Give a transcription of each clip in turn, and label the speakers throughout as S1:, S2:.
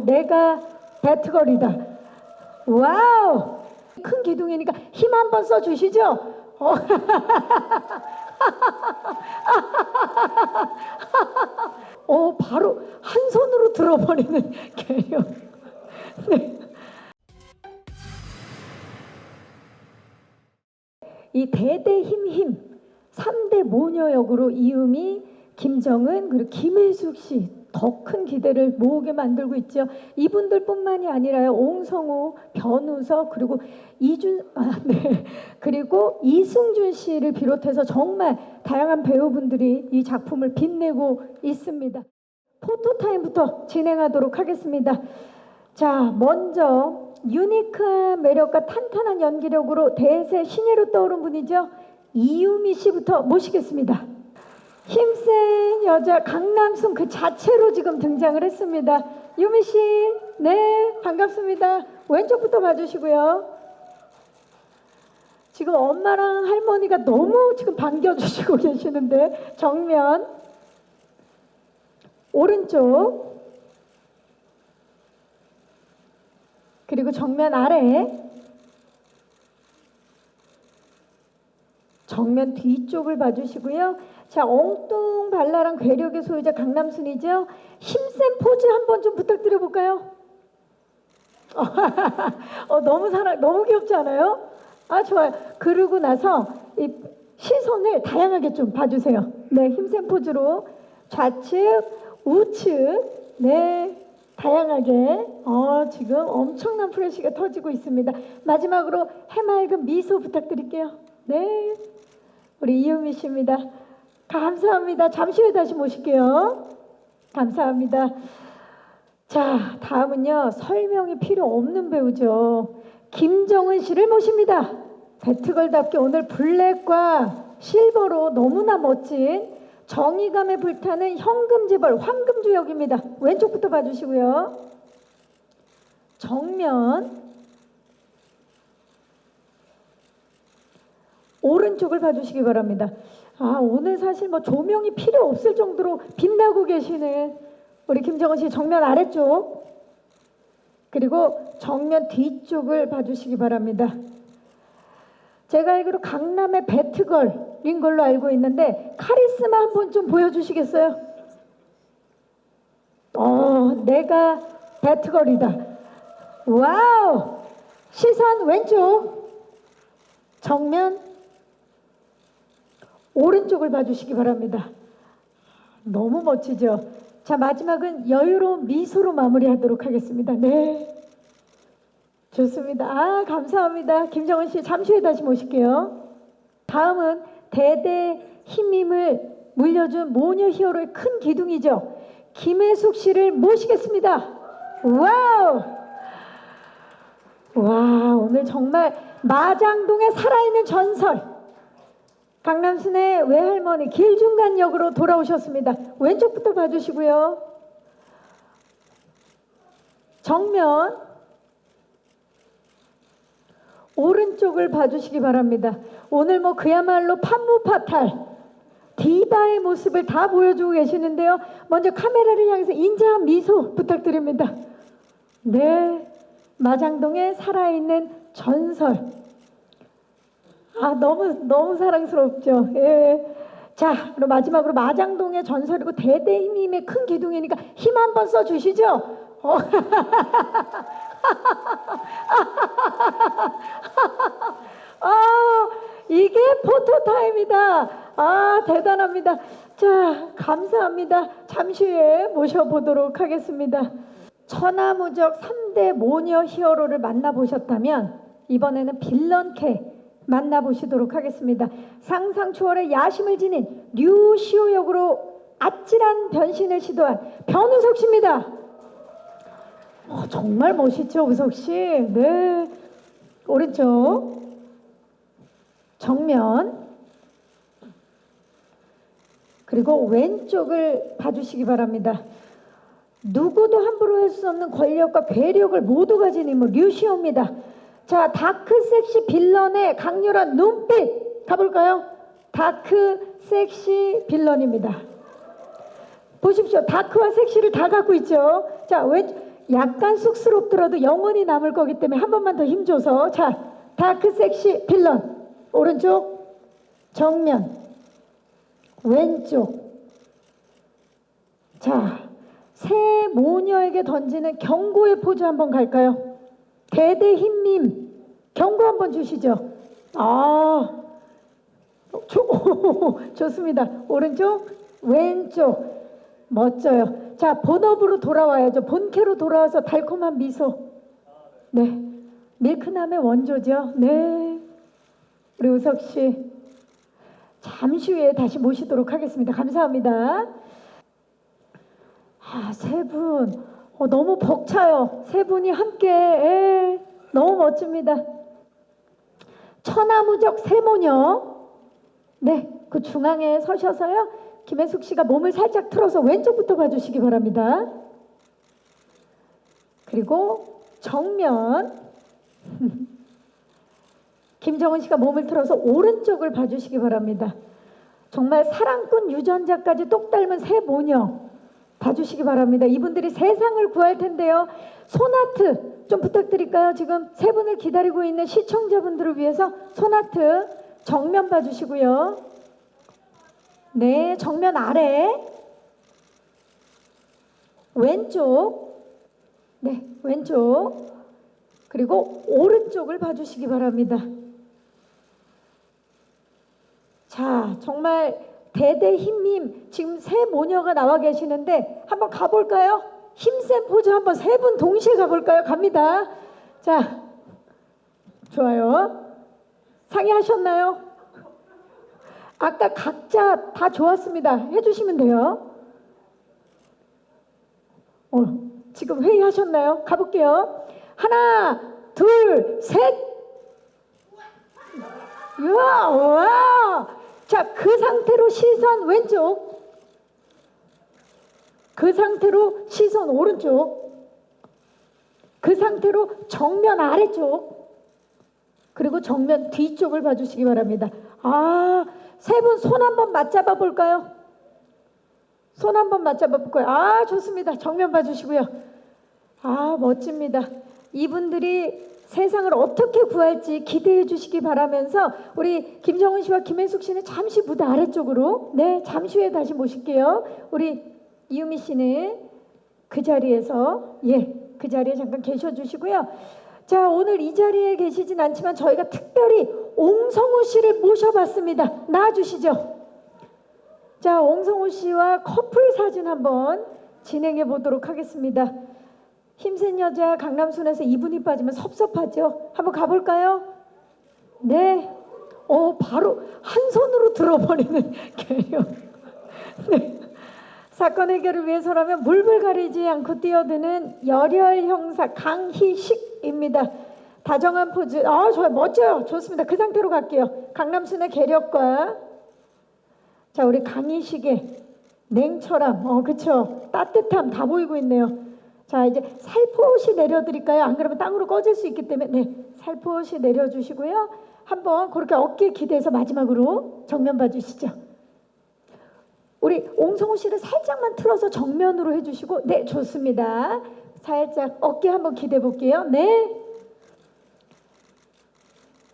S1: 내가 배트걸이다. 와우! 큰 기둥이니까 힘 한번 써주시죠? 바로 한 손으로 들어버리는 개념. 네. 이 대대 힘 3대 모녀 역으로 이음이 김정은 그리고 김혜숙 씨 더 큰 기대를 모으게 만들고 있죠. 이분들뿐만이 아니라요. 옹성우, 변우석 그리고 그리고 이승준 씨를 비롯해서 정말 다양한 배우분들이 이 작품을 빛내고 있습니다. 포토타임부터 진행하도록 하겠습니다. 자, 먼저 유니크한 매력과 탄탄한 연기력으로 대세 신예로 떠오른 분이죠. 이유미 씨부터 모시겠습니다. 힘센 여자 강남순 그 자체로 지금 등장을 했습니다. 유미 씨, 네, 반갑습니다. 왼쪽부터 봐주시고요. 지금 엄마랑 할머니가 너무 지금 반겨주시고 계시는데 정면, 오른쪽, 그리고 정면 아래, 정면 뒤쪽을 봐주시고요. 자, 엉뚱발랄한 괴력의 소유자 강남순이죠. 힘센 포즈 한번 좀 부탁드려 볼까요? 너무 귀엽지 않아요? 아, 좋아요. 그러고 나서 이 시선을 다양하게 좀 봐주세요. 네, 힘센 포즈로 좌측, 우측, 네, 다양하게 지금 엄청난 프레시가 터지고 있습니다. 마지막으로 해맑은 미소 부탁드릴게요. 네, 우리 이유미 씨입니다. 감사합니다. 잠시 후에 다시 모실게요. 감사합니다. 자, 다음은요. 설명이 필요 없는 배우죠. 김정은 씨를 모십니다. 배트걸답게 오늘 블랙과 실버로 너무나 멋진 정의감에 불타는 현금재벌 황금주 역입니다. 왼쪽부터 봐주시고요. 정면, 오른쪽을 봐주시기 바랍니다. 오늘 사실 뭐 조명이 필요 없을 정도로 빛나고 계시는 우리 김정은 씨 정면 아래쪽, 그리고 정면 뒤쪽을 봐주시기 바랍니다. 제가 알기로 강남의 배트걸인 걸로 알고 있는데 카리스마 한번 좀 보여주시겠어요? 내가 배트걸이다. 와우! 시선 왼쪽, 정면, 오른쪽을 봐주시기 바랍니다. 너무 멋지죠? 자, 마지막은 여유로운 미소로 마무리하도록 하겠습니다. 네, 좋습니다. 감사합니다. 김정은 씨 잠시 후에 다시 모실게요. 다음은 대대 힘임을 물려준 모녀 히어로의 큰 기둥이죠. 김혜숙 씨를 모시겠습니다. 와우! 와, 오늘 정말 마장동에 살아있는 전설 강남순의 외할머니 길중간 역으로 돌아오셨습니다. 왼쪽부터 봐주시고요. 정면, 오른쪽을 봐주시기 바랍니다. 오늘 뭐 그야말로 판무파탈 디바의 모습을 다 보여주고 계시는데요. 먼저 카메라를 향해서 인자한 미소 부탁드립니다. 네, 마장동에 살아있는 전설. 너무 사랑스럽죠. 예. 자, 그럼 마지막으로 마장동의 전설이고 대대 힘임의 큰 기둥이니까 힘 한번 써주시죠. 이게 포토타임이다. 대단합니다. 자, 감사합니다. 잠시 후에 모셔보도록 하겠습니다. 천하무적 3대 모녀 히어로를 만나보셨다면 이번에는 빌런캐 만나보시도록 하겠습니다. 상상 초월의 야심을 지닌 류시오 역으로 아찔한 변신을 시도한 변우석 씨입니다. 정말 멋있죠, 우석 씨. 네, 오른쪽, 정면, 그리고 왼쪽을 봐주시기 바랍니다. 누구도 함부로 할 수 없는 권력과 괴력을 모두 가진 인물 류시오입니다. 자, 다크 섹시 빌런의 강렬한 눈빛 가볼까요? 다크 섹시 빌런입니다. 보십시오. 다크와 섹시를 다 갖고 있죠. 자, 약간 쑥스럽더라도 영원히 남을 거기 때문에 한 번만 더 힘줘서. 자, 다크 섹시 빌런. 오른쪽, 정면, 왼쪽. 자, 새 모녀에게 던지는 경고의 포즈 한번 갈까요? 대대힘님, 경고 한번 주시죠. 아, 좋습니다. 오른쪽, 왼쪽. 멋져요. 자, 본업으로 돌아와야죠. 본캐로 돌아와서 달콤한 미소. 네, 밀크남의 원조죠. 네, 우리 우석 씨 잠시 후에 다시 모시도록 하겠습니다. 감사합니다. 아, 세 분 너무 벅차요. 세 분이 함께 너무 멋집니다. 천하무적 세모녀. 네, 그 중앙에 서셔서요. 김혜숙 씨가 몸을 살짝 틀어서 왼쪽부터 봐주시기 바랍니다. 그리고 정면 김정은 씨가 몸을 틀어서 오른쪽을 봐주시기 바랍니다. 정말 사랑꾼 유전자까지 똑 닮은 새 모녀 봐주시기 바랍니다. 이분들이 세상을 구할 텐데요. 손하트 좀 부탁드릴까요? 지금 세 분을 기다리고 있는 시청자분들을 위해서 손하트 정면 봐주시고요. 네, 정면 아래 왼쪽. 네, 왼쪽. 그리고 오른쪽을 봐주시기 바랍니다. 자, 정말 대대힘님 지금 새 모녀가 나와 계시는데 한번 가볼까요? 힘센 포즈 한번 세 분 동시에 가볼까요? 갑니다. 자, 좋아요. 상의하셨나요? 아까 각자 다 좋았습니다. 해주시면 돼요. 지금 회의하셨나요? 가볼게요. 하나, 둘, 셋. 와. 자, 그 상태로 시선 왼쪽. 그 상태로 시선 오른쪽. 그 상태로 정면 아래쪽. 그리고 정면 뒤쪽을 봐주시기 바랍니다. 아, 세 분 손 한번 맞잡아 볼까요? 손 한번 맞잡아 볼까요? 아, 좋습니다. 정면 봐주시고요. 아, 멋집니다. 이분들이 세상을 어떻게 구할지 기대해 주시기 바라면서 우리 김정은 씨와 김혜숙 씨는 잠시 무대 아래쪽으로, 네, 잠시 후에 다시 모실게요. 우리 이유미 씨는 그 자리에서, 그 자리에 잠깐 계셔 주시고요. 자, 오늘 이 자리에 계시진 않지만 저희가 특별히 옹성우 씨를 모셔봤습니다. 나와주시죠. 자, 옹성우 씨와 커플 사진 한번 진행해 보도록 하겠습니다. 힘센 여자 강남순에서 이분이 빠지면 섭섭하죠. 한번 가볼까요? 네. 바로 한 손으로 들어버리는 개념. 네. 사건 해결을 위해서라면 물불 가리지 않고 뛰어드는 열혈 형사 강희식입니다. 다정한 포즈. 좋아요. 멋져요. 좋습니다. 그 상태로 갈게요. 강남순의 계력과 자, 우리 강희식의 냉철함. 그쵸. 따뜻함 다 보이고 있네요. 자, 이제 살포시 내려드릴까요? 안 그러면 땅으로 꺼질 수 있기 때문에 네, 살포시 내려주시고요. 한번 그렇게 어깨 기대서 마지막으로 정면 봐주시죠. 우리 옹성우 씨를 살짝만 틀어서 정면으로 해주시고 네, 좋습니다. 살짝 어깨 한번 기대 볼게요. 네.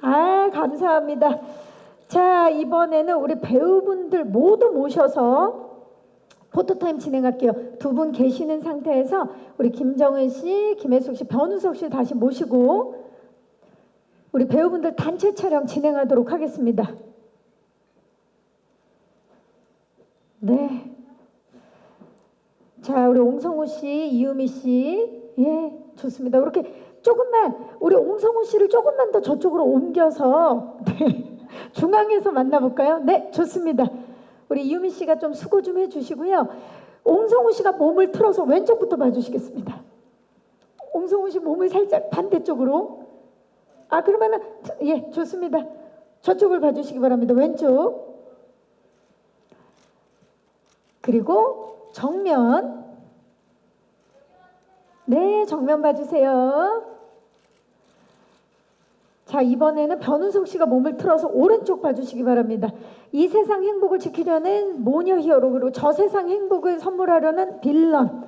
S1: 아, 감사합니다. 자, 이번에는 우리 배우분들 모두 모셔서 포토타임 진행할게요. 두 분 계시는 상태에서 우리 김정은 씨, 김혜숙 씨, 변우석 씨 다시 모시고 우리 배우분들 단체 촬영 진행하도록 하겠습니다. 네. 자, 우리 옹성우 씨, 이유미 씨, 좋습니다. 이렇게 조금만 우리 옹성우 씨를 조금만 더 저쪽으로 옮겨서 네, 중앙에서 만나볼까요? 네, 좋습니다. 우리 이유미 씨가 좀 수고 좀 해주시고요. 옹성우 씨가 몸을 틀어서 왼쪽부터 봐주시겠습니다. 옹성우 씨 몸을 살짝 반대쪽으로. 그러면은 좋습니다. 저쪽을 봐주시기 바랍니다. 왼쪽. 그리고 정면. 네, 정면 봐주세요. 자, 이번에는 변우석 씨가 몸을 틀어서 오른쪽 봐주시기 바랍니다. 이 세상 행복을 지키려는 모녀 히어로, 그리고 저 세상 행복을 선물하려는 빌런.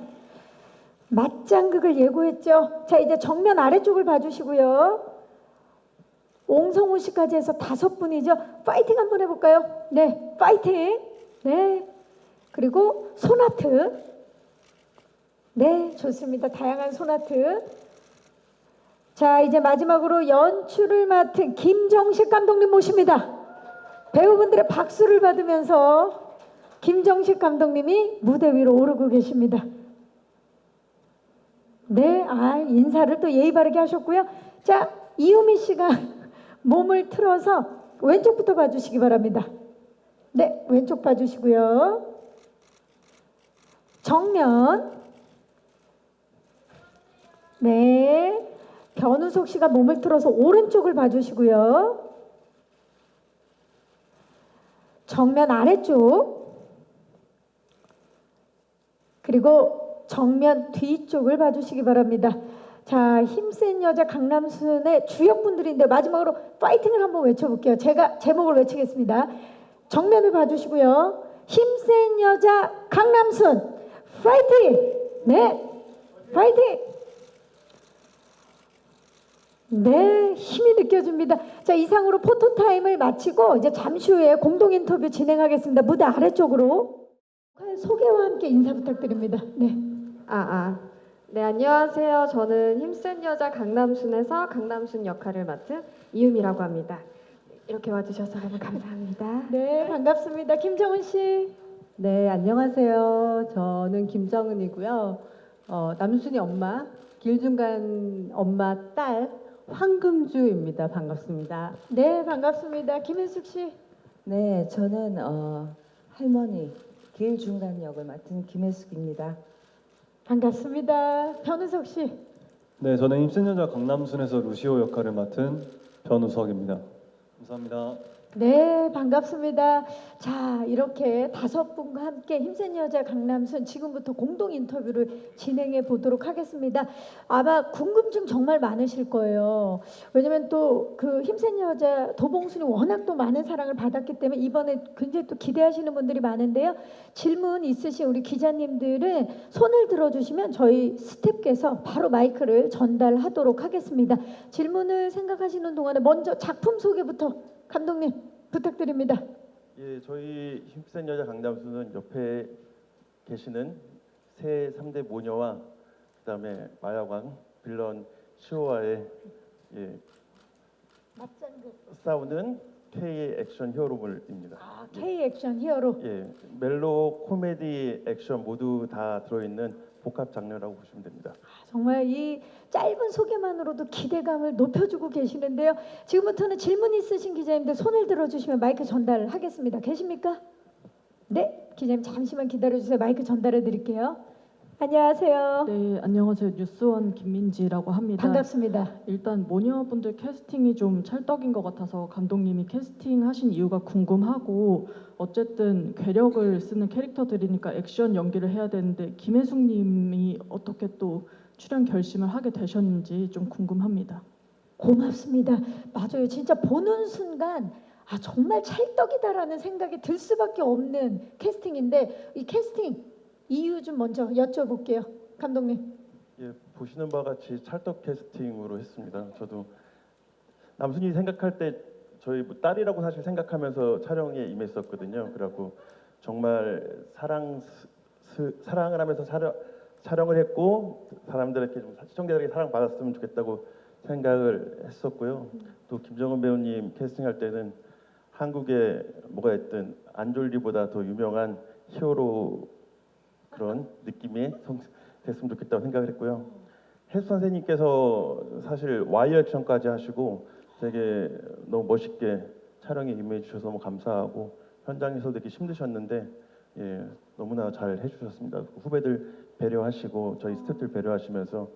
S1: 맞장극을 예고했죠. 자, 이제 정면 아래쪽을 봐주시고요. 옹성우 씨까지 해서 5분이죠. 파이팅 한번 해볼까요? 네, 파이팅. 네. 그리고 소나트. 네, 좋습니다. 다양한 소나트. 자, 이제 마지막으로 연출을 맡은 김정식 감독님 모십니다. 배우분들의 박수를 받으면서 김정식 감독님이 무대 위로 오르고 계십니다. 네, 인사를 또 예의 바르게 하셨고요. 자, 이유미 씨가 몸을 틀어서 왼쪽부터 봐주시기 바랍니다. 네, 왼쪽 봐주시고요. 정면. 네, 변우석 씨가 몸을 틀어서 오른쪽을 봐주시고요. 정면 아래쪽. 그리고 정면 뒤쪽을 봐주시기 바랍니다. 자, 힘센 여자 강남순의 주역분들인데 마지막으로 파이팅을 한번 외쳐볼게요. 제가 제목을 외치겠습니다. 정면을 봐주시고요. 힘센 여자 강남순 파이팅! 네, 파이팅! 네, 힘이 느껴집니다. 자, 이상으로 포토타임을 마치고 이제 잠시 후에 공동 인터뷰 진행하겠습니다. 무대 아래쪽으로 소개와 함께 인사 부탁드립니다. 네.
S2: 네, 안녕하세요. 저는 힘센 여자 강남순에서 강남순 역할을 맡은 이유미라고 합니다. 이렇게 와주셔서 너무 감사합니다.
S1: 네, 반갑습니다. 김정은 씨.
S3: 네, 안녕하세요. 저는 김정은이고요. 남순이 엄마, 길중간 엄마 딸 황금주입니다. 반갑습니다.
S1: 네, 반갑습니다. 김은숙 씨.
S4: 네, 저는 할머니 길중간 역을 맡은 김혜숙입니다.
S1: 반갑습니다. 변우석 씨.
S5: 네, 저는 힘센 여자 강남순에서 루시오 역할을 맡은 변우석입니다. 감사합니다.
S1: 네, 반갑습니다. 자, 이렇게 5분과 함께 힘센 여자 강남순 지금부터 공동 인터뷰를 진행해 보도록 하겠습니다. 아마 궁금증 정말 많으실 거예요. 왜냐면 또 그 힘센 여자 도봉순이 워낙 또 많은 사랑을 받았기 때문에 이번에 굉장히 또 기대하시는 분들이 많은데요. 질문 있으신 우리 기자님들은 손을 들어주시면 저희 스태프께서 바로 마이크를 전달하도록 하겠습니다. 질문을 생각하시는 동안에 먼저 작품 소개부터 감독님 부탁드립니다.
S6: 예, 저희 힘센 여자 강남순은 옆에 계시는 새 3대 모녀와 그다음에 마야광 빌런 시오와의
S1: 맞장구.
S6: 싸우는 K 액션 히어로물입니다.
S1: K 액션 히어로.
S6: 예, 멜로, 코미디, 액션 모두 다 들어있는 복합 장르라고 보시면 됩니다.
S1: 정말 이 짧은 소개만으로도 기대감을 높여주고 계시는데요. 지금부터는 질문 있으신 기자님들 손을 들어주시면 마이크 전달하겠습니다. 계십니까? 네, 기자님 잠시만 기다려주세요. 마이크 전달해 드릴게요. 안녕하세요.
S7: 네, 안녕하세요. 뉴스원 김민지라고 합니다.
S1: 반갑습니다.
S7: 일단 모녀분들 캐스팅이 좀 찰떡인 것 같아서 감독님이 캐스팅하신 이유가 궁금하고 어쨌든 괴력을 쓰는 캐릭터들이니까 액션 연기를 해야 되는데 김혜숙님이 어떻게 또 출연 결심을 하게 되셨는지 좀 궁금합니다.
S1: 고맙습니다. 맞아요. 진짜 보는 순간 정말 찰떡이다라는 생각이 들 수밖에 없는 캐스팅인데 이 캐스팅 이유 좀 먼저 여쭤볼게요. 감독님.
S6: 예, 보시는 바와 같이 찰떡 캐스팅으로 했습니다. 저도 남순이 생각할 때 저희 뭐 딸이라고 사실 생각하면서 촬영에 임했었거든요. 그래갖고 정말 사랑을 하면서 촬영을 했고 사람들에게 좀 시청자들에게 사랑받았으면 좋겠다고 생각을 했었고요. 또 김정은 배우님 캐스팅할 때는 한국에 뭐가 있든 안졸리보다 더 유명한 히어로 그런 느낌이 됐으면 좋겠다고 생각을 했고요. 혜수 선생님께서 사실 와이어 액션까지 하시고 되게 너무 멋있게 촬영에 임해 주셔서 너무 감사하고 현장에서 되게 힘드셨는데 너무나 잘 해주셨습니다. 후배들 배려하시고 저희 스태프들 배려하시면서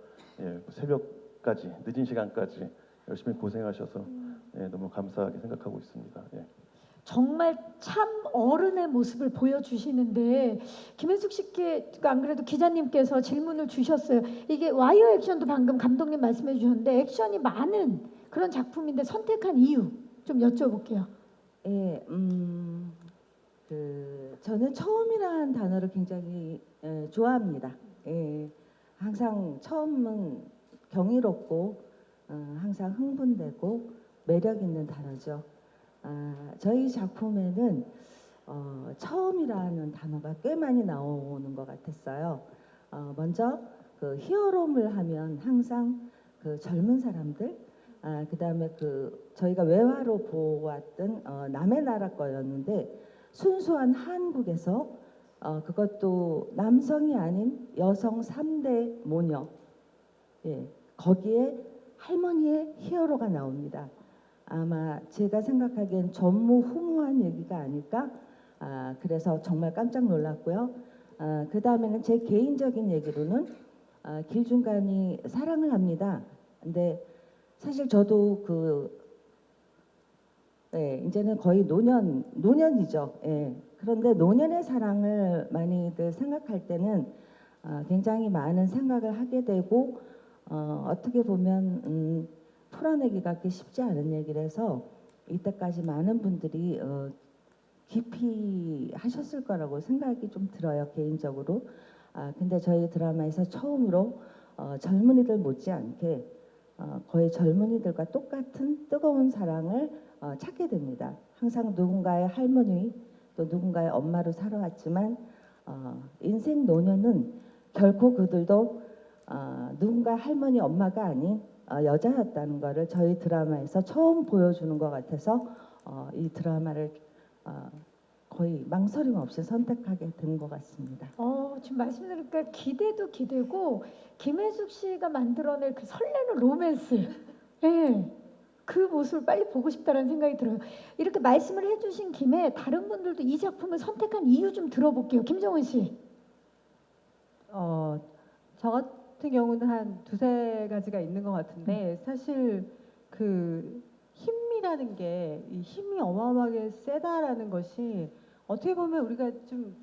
S6: 새벽까지 늦은 시간까지 열심히 고생하셔서 너무 감사하게 생각하고 있습니다.
S1: 정말 참 어른의 모습을 보여주시는데 김혜숙 씨께 안 그래도 기자님께서 질문을 주셨어요. 이게 와이어 액션도 방금 감독님 말씀해 주셨는데 액션이 많은 그런 작품인데 선택한 이유 좀 여쭤볼게요.
S4: 예, 저는 처음이라는 단어를 굉장히 좋아합니다. 예, 항상 처음은 경이롭고 항상 흥분되고 매력 있는 단어죠. 저희 작품에는 처음이라는 단어가 꽤 많이 나오는 것 같았어요. 먼저 그 히어로물 하면 항상 그 젊은 사람들, 그다음에 그 저희가 외화로 보았던 남의 나라 거였는데 순수한 한국에서 그것도 남성이 아닌 여성 3대 모녀, 예, 거기에 할머니의 히어로가 나옵니다. 아마 제가 생각하기엔 전무후무한 얘기가 아닐까. 그래서 정말 깜짝 놀랐고요. 그 다음에는 제 개인적인 얘기로는 길중간이 사랑을 합니다. 근데 사실 저도 이제는 거의 노년이죠. 예. 그런데 노년의 사랑을 많이들 생각할 때는 굉장히 많은 생각을 하게 되고 어떻게 보면 풀어내기가 그렇게 쉽지 않은 얘기라서 이때까지 많은 분들이 깊이 하셨을 거라고 생각이 좀 들어요, 개인적으로. 근데 저희 드라마에서 처음으로 젊은이들 못지않게 거의 젊은이들과 똑같은 뜨거운 사랑을 찾게 됩니다. 항상 누군가의 할머니 또 누군가의 엄마로 살아왔지만 인생 노년은 결코 그들도 누군가 할머니 엄마가 아닌 여자였다는 것을 저희 드라마에서 처음 보여주는 것 같아서 이 드라마를 거의 망설임 없이 선택하게 된 것 같습니다.
S1: 지금 말씀 들으니까 기대도 기대고 김혜숙 씨가 만들어낼 그 설레는 로맨스, 예, 그 모습을 빨리 보고 싶다는 생각이 들어요. 이렇게 말씀을 해주신 김에 다른 분들도 이 작품을 선택한 이유 좀 들어볼게요. 김정은 씨.
S3: 저 같은 경우는 한 두세 가지가 있는 것 같은데 사실 그 힘이라는 게 이 힘이 어마어마하게 세다라는 것이 어떻게 보면 우리가 좀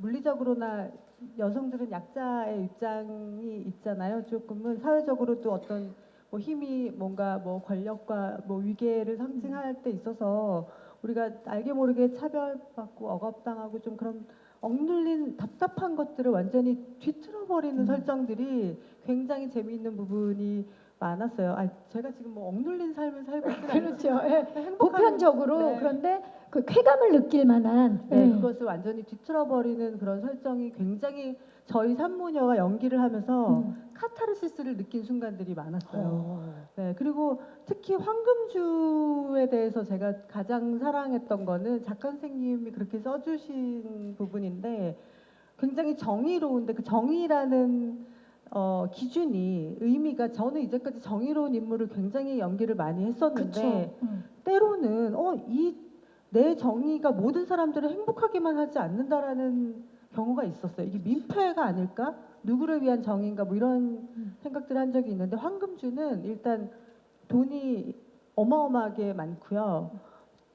S3: 물리적으로나 여성들은 약자의 입장이 있잖아요. 조금은 사회적으로 또 어떤 뭐 힘이 뭔가 뭐 권력과 뭐 위계를 상징할 때 있어서 우리가 알게 모르게 차별받고 억압당하고 좀 그런 억눌린 답답한 것들을 완전히 뒤틀어버리는 설정들이 굉장히 재미있는 부분이 많았어요. 제가 지금 뭐 억눌린 삶을 살고 있는
S1: 그렇죠. 예.
S3: 행복한-
S1: 보편적으로
S3: 네.
S1: 그런데 그 쾌감을 느낄 만한.
S3: 네,
S1: 예.
S3: 그것을 완전히 뒤틀어버리는 그런 설정이 굉장히 저희 산모녀가 연기를 하면서 카타르시스를 느낀 순간들이 많았어요. 네, 그리고 특히 황금주에 대해서 제가 가장 사랑했던 거는 작가 선생님이 그렇게 써주신 부분인데 굉장히 정의로운데 그 정의라는 기준이 의미가 저는 이제까지 정의로운 인물을 굉장히 연기를 많이 했었는데
S1: 그렇죠.
S3: 때로는 이 내 정의가 모든 사람들을 행복하게만 하지 않는다라는 경우가 있었어요. 이게 민폐가 아닐까? 누구를 위한 정의인가? 뭐 이런 생각들을 한 적이 있는데 황금주는 일단 돈이 어마어마하게 많고요.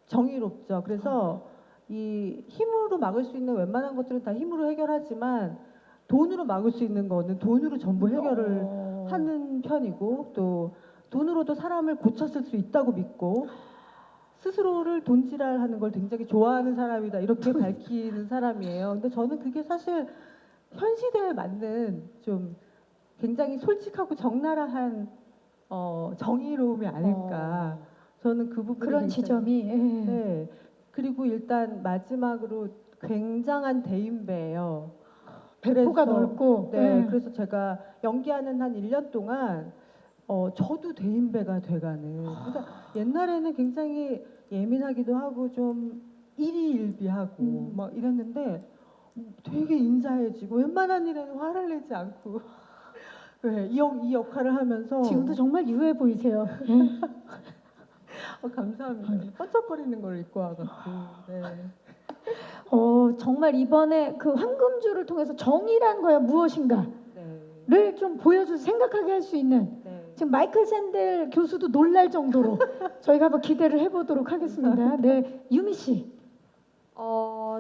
S3: 정의롭죠. 그래서 이 힘으로 막을 수 있는 웬만한 것들은 다 힘으로 해결하지만 돈으로 막을 수 있는 거는 돈으로 전부 해결을 하는 편이고 또 돈으로도 사람을 고쳤을 수 있다고 믿고 스스로를 돈지랄하는 걸 굉장히 좋아하는 사람이다 이렇게 밝히는 사람이에요. 근데 저는 그게 사실 현 시대에 맞는 좀 굉장히 솔직하고 적나라한 정의로움이 아닐까. 저는 그 부분이
S1: 그런
S3: 굉장히-
S1: 지점이. 예.
S3: 네. 그리고 일단 마지막으로 굉장한 대인배예요.
S1: 배포가
S3: 그래서-
S1: 넓고.
S3: 네,
S1: 예.
S3: 그래서 제가 연기하는 한 1년 동안 저도 대인배가 돼가는. 그러니까 옛날에는 굉장히 예민하기도 하고 좀 일희일비하고 막 이랬는데 되게 인자해지고 웬만한 일에는 화를 내지 않고 네, 이 역할을 하면서
S1: 지금도 정말 유해 보이세요. 예.
S3: 감사합니다. 반짝거리는 걸 입고 와갖고. 네.
S1: 정말 이번에 그 황금주를 통해서 정의란 거야 무엇인가를
S3: 네.
S1: 좀 보여줘서 생각하게 할 수 있는.
S3: 네.
S1: 지금 마이클 샌델 교수도 놀랄 정도로 저희가 한번 기대를 해보도록 하겠습니다. 네, 유미 씨.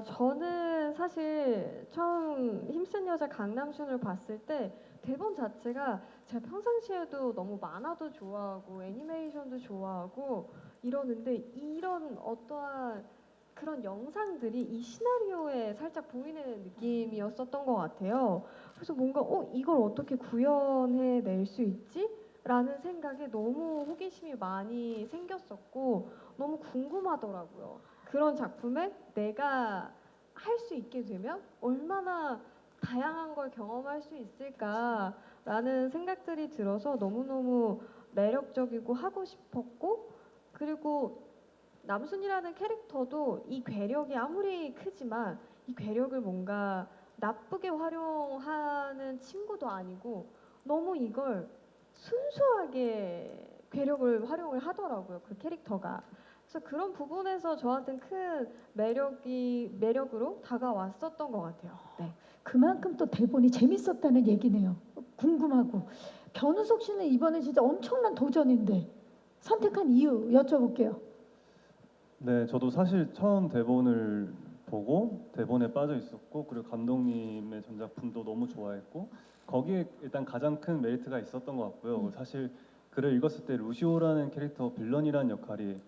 S2: 저는 사실 처음 힘센 여자 강남순을 봤을 때 대본 자체가 제가 평상시에도 너무 만화도 좋아하고 애니메이션도 좋아하고 이러는데 이런 어떠한 그런 영상들이 이 시나리오에 살짝 보이는 느낌이었었던 것 같아요. 그래서 뭔가 이걸 어떻게 구현해 낼 수 있지? 라는 생각에 너무 호기심이 많이 생겼었고 너무 궁금하더라고요. 그런 작품에 내가 할 수 있게 되면 얼마나 다양한 걸 경험할 수 있을까라는 생각들이 들어서 너무너무 매력적이고 하고 싶었고, 그리고 남순이라는 캐릭터도 이 괴력이 아무리 크지만 이 괴력을 뭔가 나쁘게 활용하는 친구도 아니고 너무 이걸 순수하게 괴력을 활용을 하더라고요, 그 캐릭터가. 그래서 그런 부분에서 저한테는 큰 매력으로 다가왔었던 것 같아요. 네.
S1: 그만큼 또 대본이 재밌었다는 얘기네요. 궁금하고. 변우석 씨는 이번에 진짜 엄청난 도전인데 선택한 이유 여쭤볼게요.
S5: 네, 저도 사실 처음 대본을 보고 대본에 빠져 있었고 그리고 감독님의 전작품도 너무 좋아했고 거기에 일단 가장 큰 메리트가 있었던 것 같고요. 사실 글을 읽었을 때 루시오라는 캐릭터 빌런이라는 역할이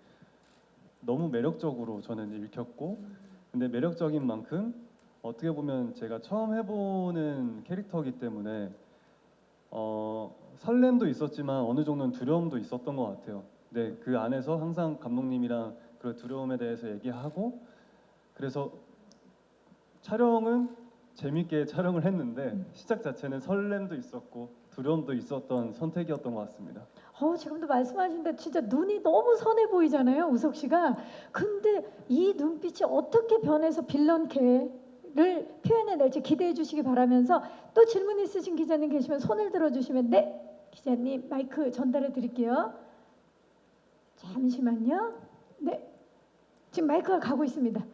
S5: 너무 매력적으로 저는 읽혔고 근데 매력적인 만큼 어떻게 보면 제가 처음 해보는 캐릭터이기 때문에 설렘도 있었지만 어느 정도는 두려움도 있었던 것 같아요. 네, 그 안에서 항상 감독님이랑 그 두려움에 대해서 얘기하고 그래서 촬영은 재밌게 촬영을 했는데 시작 자체는 설렘도 있었고 두려움도 있었던 선택이었던 것 같습니다.
S1: 지금도 말씀하신데 진짜 눈이 너무 선해 보이잖아요, 우석 씨가. 근데 이 눈빛이 어떻게 변해서 빌런 캐를 표현해낼지 기대해 주시기 바라면서 또 질문 있으신 기자님 계시면 손을 들어주시면 네, 기자님 마이크 전달해 드릴게요. 잠시만요. 네, 지금 마이크가 가고 있습니다.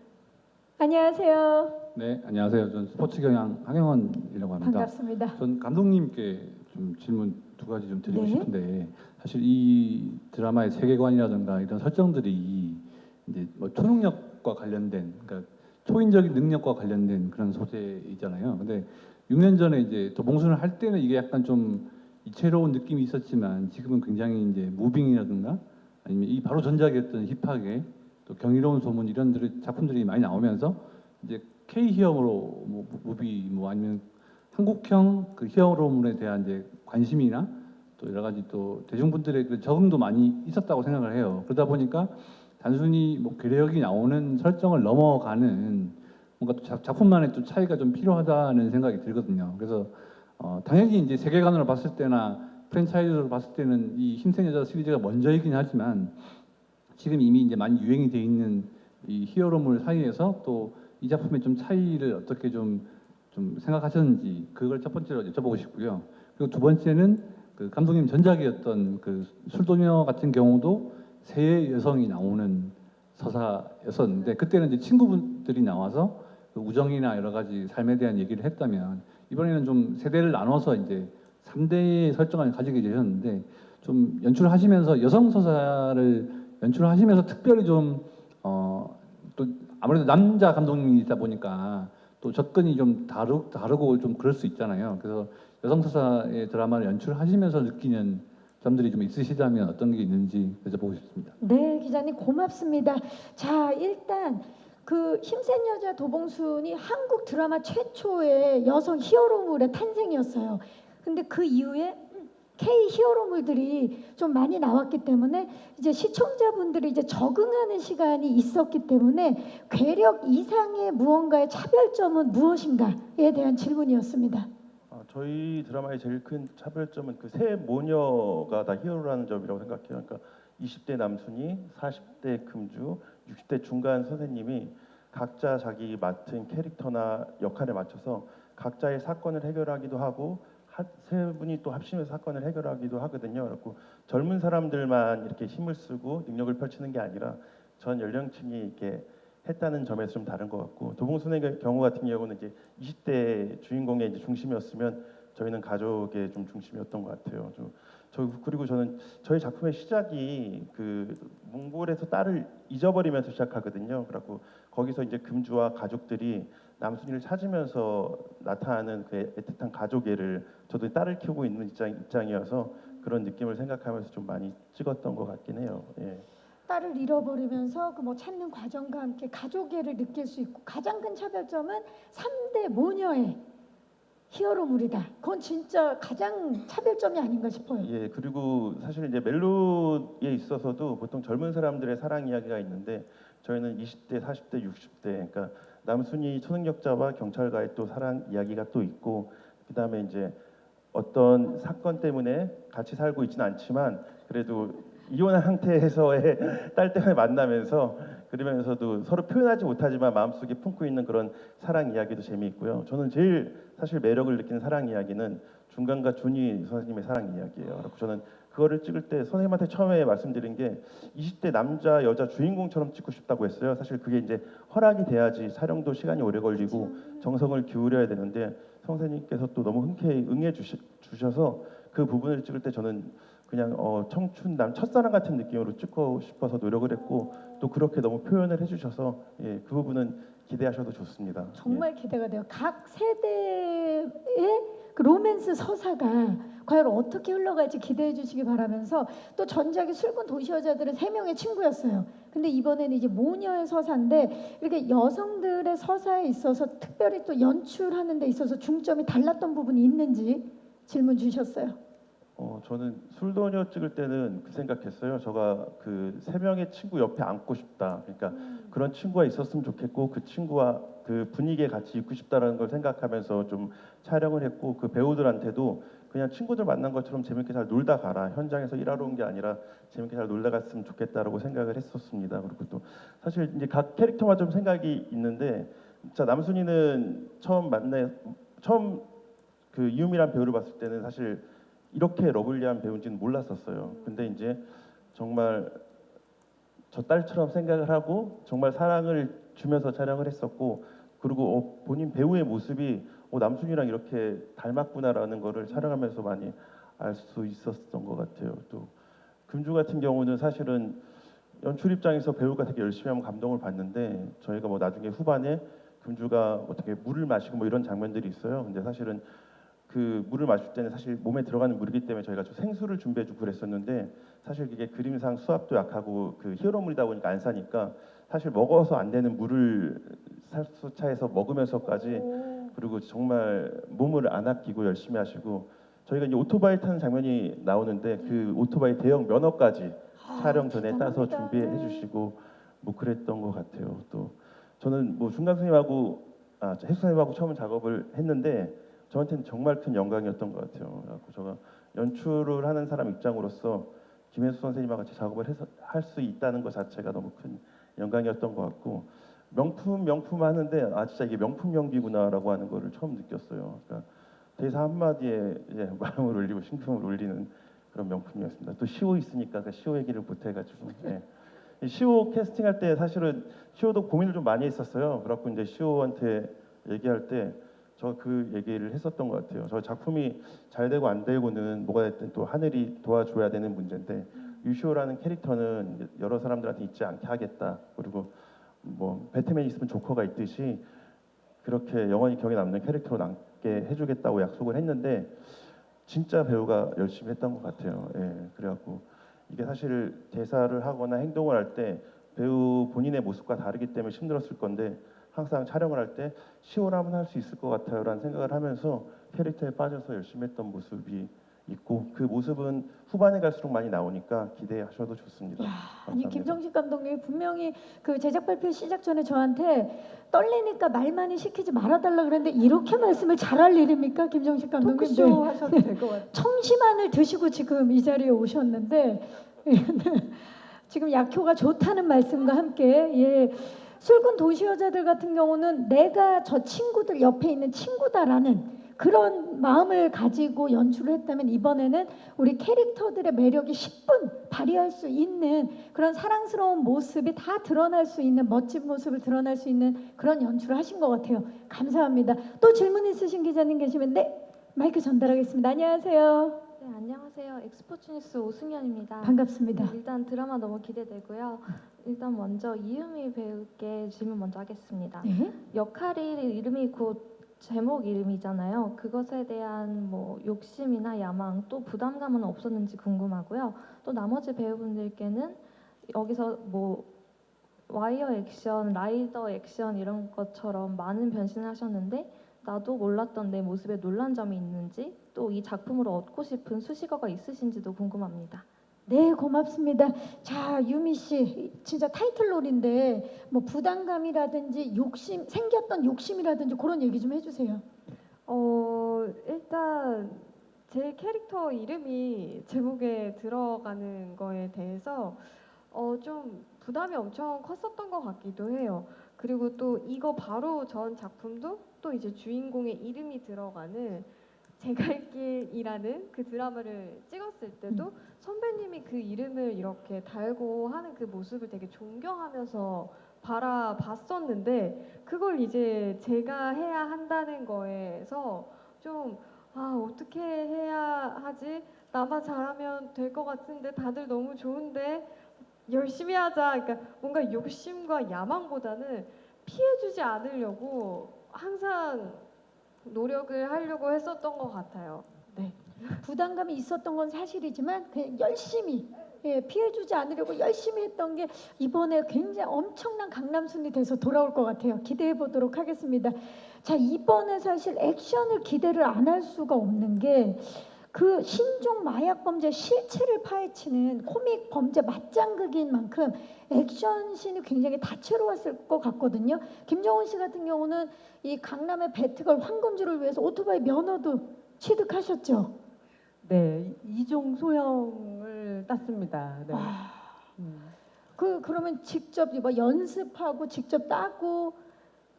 S1: 안녕하세요.
S8: 네, 안녕하세요. 전 스포츠 경향 황영원이라고 합니다.
S1: 반갑습니다.
S8: 전 감독님께 좀 질문 두 가지 좀 드리고
S1: 네.
S8: 싶은데 사실 이 드라마의 세계관이라든가 이런 설정들이 이제 뭐 초능력과 관련된 그러니까 초인적인 능력과 관련된 그런 소재이잖아요. 근데 6년 전에 이제 도봉순을 할 때는 이게 약간 좀 이채로운 느낌이 있었지만 지금은 굉장히 이제 무빙이라든가 아니면 이 바로 전작이었던 힙하게 또 경이로운 소문 이런 작품들이 많이 나오면서 이제 K 히어로 무비 뭐 아니면 한국형 그 히어로물에 대한 이제 관심이나 또 여러 가지 또 대중분들의 그 적응도 많이 있었다고 생각을 해요. 그러다 보니까 단순히 뭐 괴력이 나오는 설정을 넘어가는 뭔가 또 작품만의 또 차이가 좀 필요하다는 생각이 들거든요. 그래서 당연히 이제 세계관으로 봤을 때나 프랜차이즈로 봤을 때는 이 힘센 여자 시리즈가 먼저이긴 하지만 지금 이미 이제 많이 유행이 돼 있는 이 히어로물 사이에서 또 이 작품의 좀 차이를 어떻게 좀 생각하셨는지 그걸 첫 번째로 여쭤보고 싶고요. 그리고 두 번째는 그 감독님 전작이었던 그 술도녀 같은 경우도 세 여성이 나오는 서사였었는데 그때는 이제 친구분들이 나와서 그 우정이나 여러 가지 삶에 대한 얘기를 했다면 이번에는 좀 세대를 나눠서 이제 3대의 설정을 가지게 되셨는데 좀 연출하시면서 여성 서사를 연출하시면서 특별히 좀 또 아무래도 남자 감독님이다 보니까 또 접근이 좀 다르고 좀 그럴 수 있잖아요. 그래서 여성 서사의 드라마를 연출하시면서 느끼는 점들이 좀 있으시다면 어떤 게 있는지 여쭤보고 싶습니다.
S1: 네, 기자님 고맙습니다. 자, 일단 그 힘센 여자 도봉순이 한국 드라마 최초의 여성 히어로물의 탄생이었어요. 근데 그 이후에 K 히어로물들이 좀 많이 나왔기 때문에 이제 시청자분들이 이제 적응하는 시간이 있었기 때문에 괴력 이상의 무언가의 차별점은 무엇인가에 대한 질문이었습니다.
S6: 저희 드라마의 제일 큰 차별점은 그 세 모녀가 다 히어로라는 점이라고 생각해요. 그러니까 20대 남순이, 40대 금주, 60대 중간 선생님이 각자 자기 맡은 캐릭터나 역할에 맞춰서 각자의 사건을 해결하기도 하고 세 분이 또 합심해서 사건을 해결하기도 하거든요. 그래서 젊은 사람들만 이렇게 힘을 쓰고 능력을 펼치는 게 아니라 전 연령층이 이렇게 했다는 점에서 좀 다른 것 같고 도봉순의 경우 같은 경우는 이제 20대 주인공의 이제 중심이었으면 저희는 가족의 좀 중심이었던 것 같아요. 그리고 저는 저희 작품의 시작이 그 몽골에서 딸을 잊어버리면서 시작하거든요. 그래갖고 거기서 이제 금주와 가족들이 남순이를 찾으면서 나타나는 그 애틋한 가족애를 저도 딸을 키우고 있는 입장이어서 그런 느낌을 생각하면서 좀 많이 찍었던 것 같긴 해요. 예.
S1: 딸을 잃어버리면서 그 뭐 찾는 과정과 함께 가족애를 느낄 수 있고 가장 큰 차별점은 3대 모녀의 히어로물이다. 그건 진짜 가장 차별점이 아닌가 싶어요.
S6: 예, 그리고 사실 이제 멜로에 있어서도 보통 젊은 사람들의 사랑 이야기가 있는데 저희는 20대, 40대, 60대, 그러니까 남순이 초능력자와 경찰과의 또 사랑 이야기가 또 있고, 그다음에 이제 어떤 사건 때문에 같이 살고 있지는 않지만 그래도 이혼한 상태에서의 딸 때문에 만나면서 그러면서도 서로 표현하지 못하지만 마음속에 품고 있는 그런 사랑 이야기도 재미있고요. 저는 제일 사실 매력을 느끼는 사랑 이야기는 중간과 준희 선생님의 사랑 이야기예요. 그래서 저는 그거를 찍을 때 선생님한테 처음에 말씀드린 게 20대 남자 여자 주인공처럼 찍고 싶다고 했어요. 사실 그게 이제 허락이 돼야지 촬영도 시간이 오래 걸리고 정성을 기울여야 되는데 선생님께서 또 너무 흔쾌히 주셔서 그 부분을 찍을 때 저는 그냥 청춘 남 첫사랑 같은 느낌으로 찍고 싶어서 노력을 했고 또 그렇게 너무 표현을 해주셔서 예, 그 부분은 기대하셔도 좋습니다.
S1: 정말 기대가 돼요. 각 세대의 그 로맨스 서사가 과연 어떻게 흘러갈지 기대해 주시기 바라면서 또 전작의 술꾼 도시여자들은 3명의 친구였어요. 근데 이번에는 이제 모녀의 서사인데 이렇게 여성들의 서사에 있어서 특별히 또 연출하는 데 있어서 중점이 달랐던 부분이 있는지 질문 주셨어요.
S6: 저는 술도녀 찍을 때는 그 생각했어요. 제가 그 3명의 친구 옆에 앉고 싶다. 그러니까 그런 친구가 있었으면 좋겠고 그 친구와 그 분위기에 같이 있고 싶다라는 걸 생각하면서 좀 촬영을 했고 그 배우들한테도 그냥 친구들 만난 것처럼 재밌게 잘 놀다 가라. 현장에서 일하러 온 게 아니라 재밌게 잘 놀다 갔으면 좋겠다라고 생각을 했었습니다. 그리고 또 사실 이제 각 캐릭터마다 좀 생각이 있는데 진짜 남순이는 처음 그 이유미란 배우를 봤을 때는 사실 이렇게 러블리한 배우인지는 몰랐었어요. 근데 이제 정말 저 딸처럼 생각을 하고 정말 사랑을 주면서 촬영을 했었고 그리고 본인 배우의 모습이 남순이랑 이렇게 닮았구나라는 거를 촬영하면서 많이 알 수 있었던 것 같아요. 또 금주 같은 경우는 사실은 연출 입장에서 배우가 되게 열심히 하면 감동을 받는데 저희가 뭐 나중에 후반에 금주가 어떻게 물을 마시고 뭐 이런 장면들이 있어요. 근데 사실은 그 물을 마실 때는 사실 몸에 들어가는 물이기 때문에 저희가 좀 생수를 준비해주고 그랬었는데 사실 이게 그림상 수압도 약하고 그 히어로물이다 보니까 안 사니까 사실 먹어서 안 되는 물을 살수차에서 먹으면서까지 그리고 정말 몸을 안 아끼고 열심히 하시고 저희가 이제 오토바이 타는 장면이 나오는데 그 오토바이 대형 면허까지 촬영 전에 따서 준비해 주시고 뭐 그랬던 것 같아요. 또 저는 뭐 중간 선생님하고 해수 선생님하고 처음 작업을 했는데 저한테는 정말 큰 영광이었던 것 같아요. 그래서 제가 연출을 하는 사람 입장으로서 김혜수 선생님과 같이 작업을 할 수 있다는 것 자체가 너무 큰 영광이었던 것 같고 명품 하는데 진짜 이게 명품 연기구나라고 하는 거를 처음 느꼈어요. 그러니까 대사 한마디에 마음을 울리고 심금을 울리는 그런 명품이었습니다. 또 시호 있으니까 그 시호 얘기를 못 해가지고 이 시호 캐스팅할 때 사실은 시호도 고민을 좀 많이 했었어요. 그래갖고 이제 시호한테 얘기할 때 저 그 얘기를 했었던 것 같아요. 저 작품이 잘 되고 안 되고는 뭐가 됐든 또 하늘이 도와줘야 되는 문제인데 유시호라는 캐릭터는 여러 사람들한테 잊지 않게 하겠다. 그리고 뭐 배트맨 있으면 조커가 있듯이 그렇게 영원히 기억에 남는 캐릭터로 남게 해주겠다고 약속을 했는데 진짜 배우가 열심히 했던 것 같아요. 예, 그래갖고 이게 사실 대사를 하거나 행동을 할 때 배우 본인의 모습과 다르기 때문에 힘들었을 건데 항상 촬영을 할 때 시호라면 할 수 있을 것 같아요라는 생각을 하면서 캐릭터에 빠져서 열심히 했던 모습이 있고 그 모습은 후반에 갈수록 많이 나오니까 기대하셔도 좋습니다.
S1: 아니
S6: 감사합니다.
S1: 김정식 감독님이 분명히 그 제작 발표 시작 전에 저한테 떨리니까 말 많이 시키지 말아달라 그랬는데 이렇게 말씀을 잘할 일입니까 김정식 감독님?
S3: 토크쇼
S1: 네.
S3: 하셔도 될 것 같아요.
S1: 청심환을 드시고 지금 이 자리에 오셨는데 지금 약효가 좋다는 말씀과 함께 술꾼 도시여자들 같은 경우는 내가 저 친구들 옆에 있는 친구다라는 그런 마음을 가지고 연출을 했다면 이번에는 우리 캐릭터들의 매력이 10분 발휘할 수 있는 그런 사랑스러운 모습이 다 드러날 수 있는 멋진 모습을 드러날 수 있는 그런 연출을 하신 것 같아요. 감사합니다. 또 질문 있으신 기자님 계시면 마이크 전달하겠습니다. 안녕하세요.
S9: 네, 안녕하세요. 엑스포츠 뉴스 오승현입니다.
S1: 반갑습니다.
S9: 네, 일단 드라마 너무 기대되고요. 일단 먼저 이유미 배우께 질문 먼저 하겠습니다.
S1: 네.
S9: 역할이 이름이 곧 제목 이름이잖아요. 그것에 대한 뭐 욕심이나 야망 또 부담감은 없었는지 궁금하고요. 또 나머지 배우분들께는 여기서 뭐 와이어 액션, 라이더 액션 이런 것처럼 많은 변신을 하셨는데 나도 몰랐던 내 모습에 놀란 점이 있는지 또 이 작품으로 얻고 싶은 수식어가 있으신지도 궁금합니다.
S1: 네, 고맙습니다. 자, 유미 씨, 진짜 타이틀롤인데 뭐 부담감이라든지 욕심, 생겼던 욕심이라든지 그런 얘기 좀 해주세요.
S2: 일단 제 캐릭터 이름이 제목에 들어가는 거에 대해서 좀 부담이 엄청 컸었던 것 같기도 해요. 그리고 또 이거 바로 전 작품도 또 이제 주인공의 이름이 들어가는 제 갈 길이라는 그 드라마를 찍었을 때도 선배님이 그 이름을 이렇게 달고 하는 그 모습을 되게 존경하면서 바라봤었는데 그걸 이제 제가 해야 한다는 거에서 좀 어떻게 해야 하지? 나만 잘하면 될 것 같은데 다들 너무 좋은데 열심히 하자. 그러니까 뭔가 욕심과 야망보다는 피해주지 않으려고 항상 노력을 하려고 했었던 것 같아요. 네.
S1: 부담감이 있었던 건 사실이지만 그냥 열심히 피해주지 않으려고 열심히 했던 게 이번에 굉장히 엄청난 강남순이 돼서 돌아올 것 같아요. 기대해 보도록 하겠습니다. 자, 이번에 사실 액션을 기대를 안 할 수가 없는 게 그 신종 마약 범죄 실체를 파헤치는 코믹 범죄 맞장극인 만큼 액션씬이 굉장히 다채로웠을 것 같거든요. 김정은 씨 같은 경우는 이 강남의 배트걸 황금주를 위해서 오토바이 면허도 취득하셨죠.
S3: 네, 이종 소형을 땄습니다. 네.
S1: 그러면 직접 뭐 연습하고 직접 따고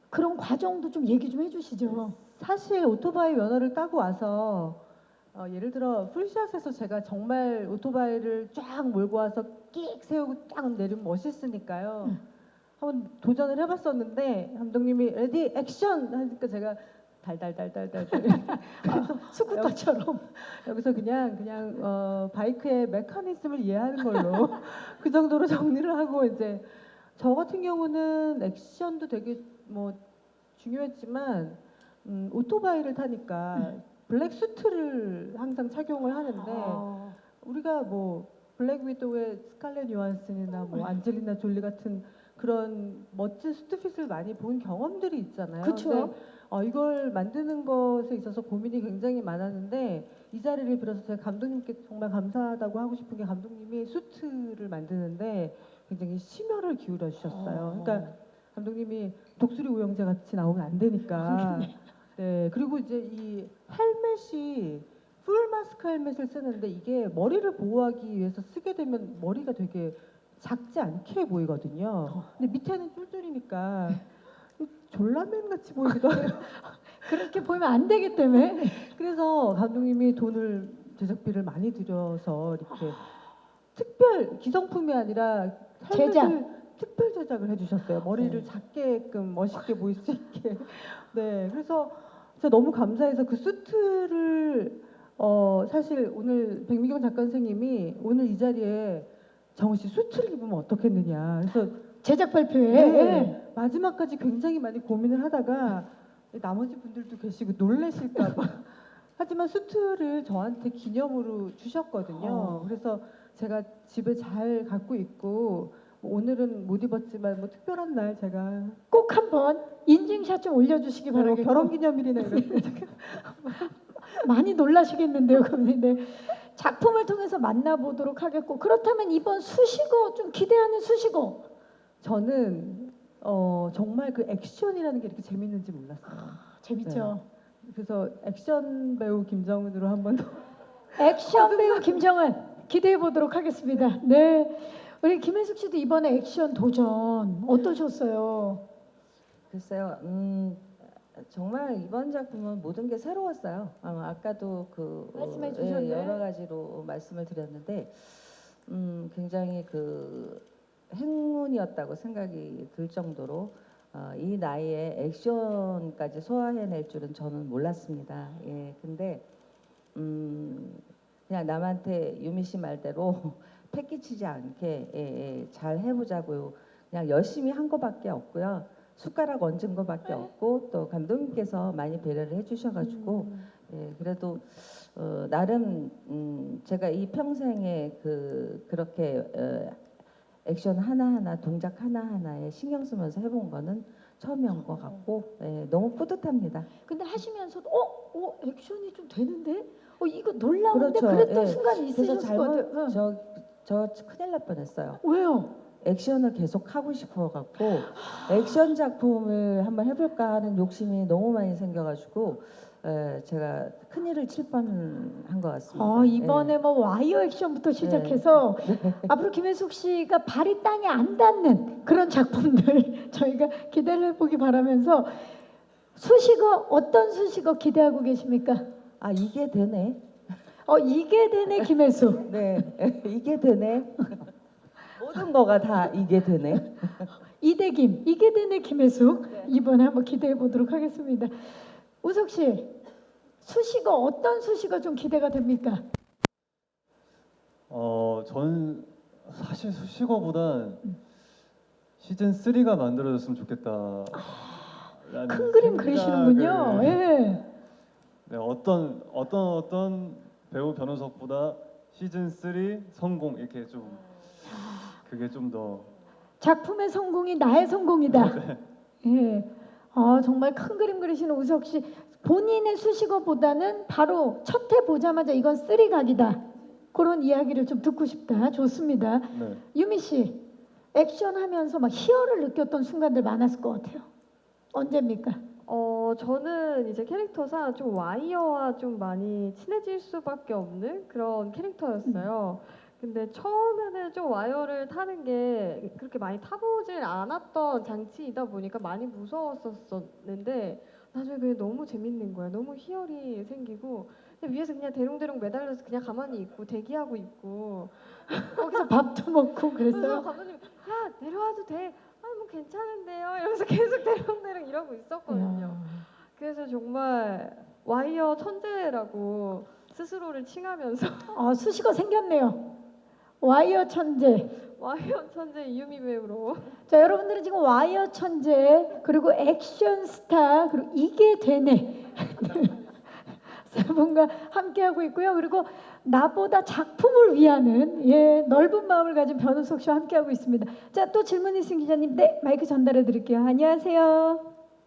S1: 그런 과정도 좀 얘기 좀 해주시죠.
S3: 사실 오토바이 면허를 따고 와서 예를 들어 풀샷에서 제가 정말 오토바이를 쫙 몰고 와서 끽 세우고 쫙 내리면 멋있으니까요. 한번 도전을 해봤었는데 감독님이 레디 액션 하니까 제가 달달달달달
S1: 스쿠터처럼.
S3: 여기서 그냥 바이크의 메커니즘을 이해하는 걸로 그 정도로 정리를 하고 이제 저 같은 경우는 액션도 되게 뭐 중요했지만 오토바이를 타니까 블랙 수트를 항상 착용을 하는데 우리가 뭐 블랙 위도우의 스칼렛 요한슨이나 뭐 안젤리나 졸리 같은 그런 멋진 수트핏을 많이 본 경험들이 있잖아요.
S1: 그렇죠.
S3: 근데 이걸 만드는 것에 있어서 고민이 굉장히 많았는데 이 자리를 빌어서 제가 감독님께 정말 감사하다고 하고 싶은 게 감독님이 수트를 만드는데 굉장히 심혈을 기울여 주셨어요. 그러니까 감독님이 독수리 오영재 같이 나오면 안 되니까. 네, 그리고 이제 이 헬멧이 풀 마스크 헬멧을 쓰는데 이게 머리를 보호하기 위해서 쓰게 되면 머리가 되게 작지 않게 보이거든요. 근데 밑에는 쫄쫄이니까 졸라맨 같이 보이기도 하고.
S1: 그렇게 보이면 안 되기 때문에.
S3: 그래서 감독님이 돈을 제작비를 많이 들여서 이렇게 특별 기성품이 아니라 헬멧을 특별 제작을 해주셨어요. 머리를 작게끔 멋있게 보일 수 있게. 네, 그래서 진짜 너무 감사해서 그 수트를 사실 오늘 백미경 작가 선생님이 오늘 이 자리에 정우 씨 수트를 입으면 어떻겠느냐. 그래서
S1: 제작 발표회.
S3: 네, 마지막까지 굉장히 많이 고민을 하다가 나머지 분들도 계시고 놀라실까 봐. 하지만 수트를 저한테 기념으로 주셨거든요. 그래서 제가 집에 잘 갖고 있고 뭐 오늘은 못 입었지만 뭐 특별한 날 제가
S1: 꼭 한번 인증샷 좀 올려주시기 바라겠고.
S3: 결혼기념일이나 이럴 때
S1: 많이 놀라시겠는데요, 그러면. 네. 작품을 통해서 만나보도록 하겠고 그렇다면 이번 수식어 좀 기대하는 수식어.
S3: 저는 정말 그 액션이라는 게 이렇게 재밌는지 몰랐어요.
S1: 재밌죠.
S3: 그래서 액션 배우 김정은으로 한번 더.
S1: 액션 배우 김정은 기대해 보도록 하겠습니다. 네, 우리 김혜숙 씨도 이번에 액션 도전 어떠셨어요?
S4: 글쎄요, 정말 이번 작품은 모든 게 새로웠어요. 아까도
S1: 말씀해 주셨네.
S4: 여러 가지로 말씀을 드렸는데 굉장히 그 행운이었다고 생각이 들 정도로 이 나이에 액션까지 소화해낼 줄은 저는 몰랐습니다. 예, 근데 그냥 남한테 유미 씨 말대로 패기치지 않게 잘 해보자고요. 그냥 열심히 한 거밖에 없고요. 숟가락 얹은 거밖에 없고 또 감독님께서 많이 배려를 해주셔가지고 그래도 나름 제가 이 평생에 그렇게 액션 하나하나 동작 하나하나에 신경 쓰면서 해본 거는 처음인 것 같고 너무 뿌듯합니다.
S1: 근데 하시면서도 액션이 좀 되는데? 이거 놀라운데?
S4: 그렇죠.
S1: 그랬던
S4: 예.
S1: 순간이
S4: 그래서
S1: 있으셨을 것 같아요. 응.
S4: 저 큰일 날 뻔했어요.
S1: 왜요?
S4: 액션을 계속 하고 싶어갖고 액션 작품을 한번 해볼까 하는 욕심이 너무 많이 생겨가지고 제가 큰일을 칠 뻔한 것 같습니다.
S1: 이번에 뭐 와이어 액션부터 시작해서 앞으로 김혜숙 씨가 발이 땅에 안 닿는 그런 작품들 저희가 기대를 해보기 바라면서 수식어 어떤 수식어 기대하고 계십니까?
S4: 이게 되네.
S1: 이게 되네 김혜숙.
S4: 네, 이게 되네. 모든 거가 다 이게 되네.
S1: 이대김 이게 되네 김혜숙. 이번에 한번 기대해 보도록 하겠습니다. 우석 씨 수식어 어떤 수식어 좀 기대가 됩니까?
S5: 저는 사실 수식어보단 시즌 3가 만들어졌으면 좋겠다.
S1: 큰 그림 그리시는군요. 예.
S5: 네, 어떤 배우 변호석보다 시즌 3 성공 이렇게 좀 그게 좀 더
S1: 작품의 성공이 나의 성공이다. 예. 정말 큰 그림 그리시는 우석 씨 본인의 수식어보다는 바로 첫 회 보자마자 이건 3각이다. 그런 이야기를 좀 듣고 싶다. 좋습니다.
S5: 네.
S1: 유미 씨 액션하면서 막 희열을 느꼈던 순간들 많았을 것 같아요. 언제입니까?
S2: 저는 이제 캐릭터상 좀 와이어와 좀 많이 친해질 수밖에 없는 그런 캐릭터였어요. 근데 처음에는 좀 와이어를 타는 게 그렇게 많이 타보질 않았던 장치이다 보니까 많이 무서웠었는데 나중에 그게 너무 재밌는 거야. 너무 희열이 생기고 근데 위에서 그냥 대롱대롱 매달려서 그냥 가만히 있고 대기하고 있고
S1: 거기서 밥도 먹고
S2: 그래서
S1: 그랬어요.
S2: 감독님 야 내려와도 돼. 뭐 괜찮은데요. 이러면서 계속 대롱대롱 이러고 있었거든요. 그래서 정말 와이어 천재라고 스스로를 칭하면서
S1: 수식어 생겼네요. 와이어 천재.
S2: 와이어 천재 이유미 배우로
S1: 자, 여러분들은 지금 와이어 천재 그리고 액션 스타 그리고 이게 되네 세 분과 함께하고 있고요. 그리고 나보다 작품을 위하는 넓은 마음을 가진 변우석 씨와 함께하고 있습니다. 자, 또 질문 있으신 기자님, 네 마이크 전달해 드릴게요. 안녕하세요.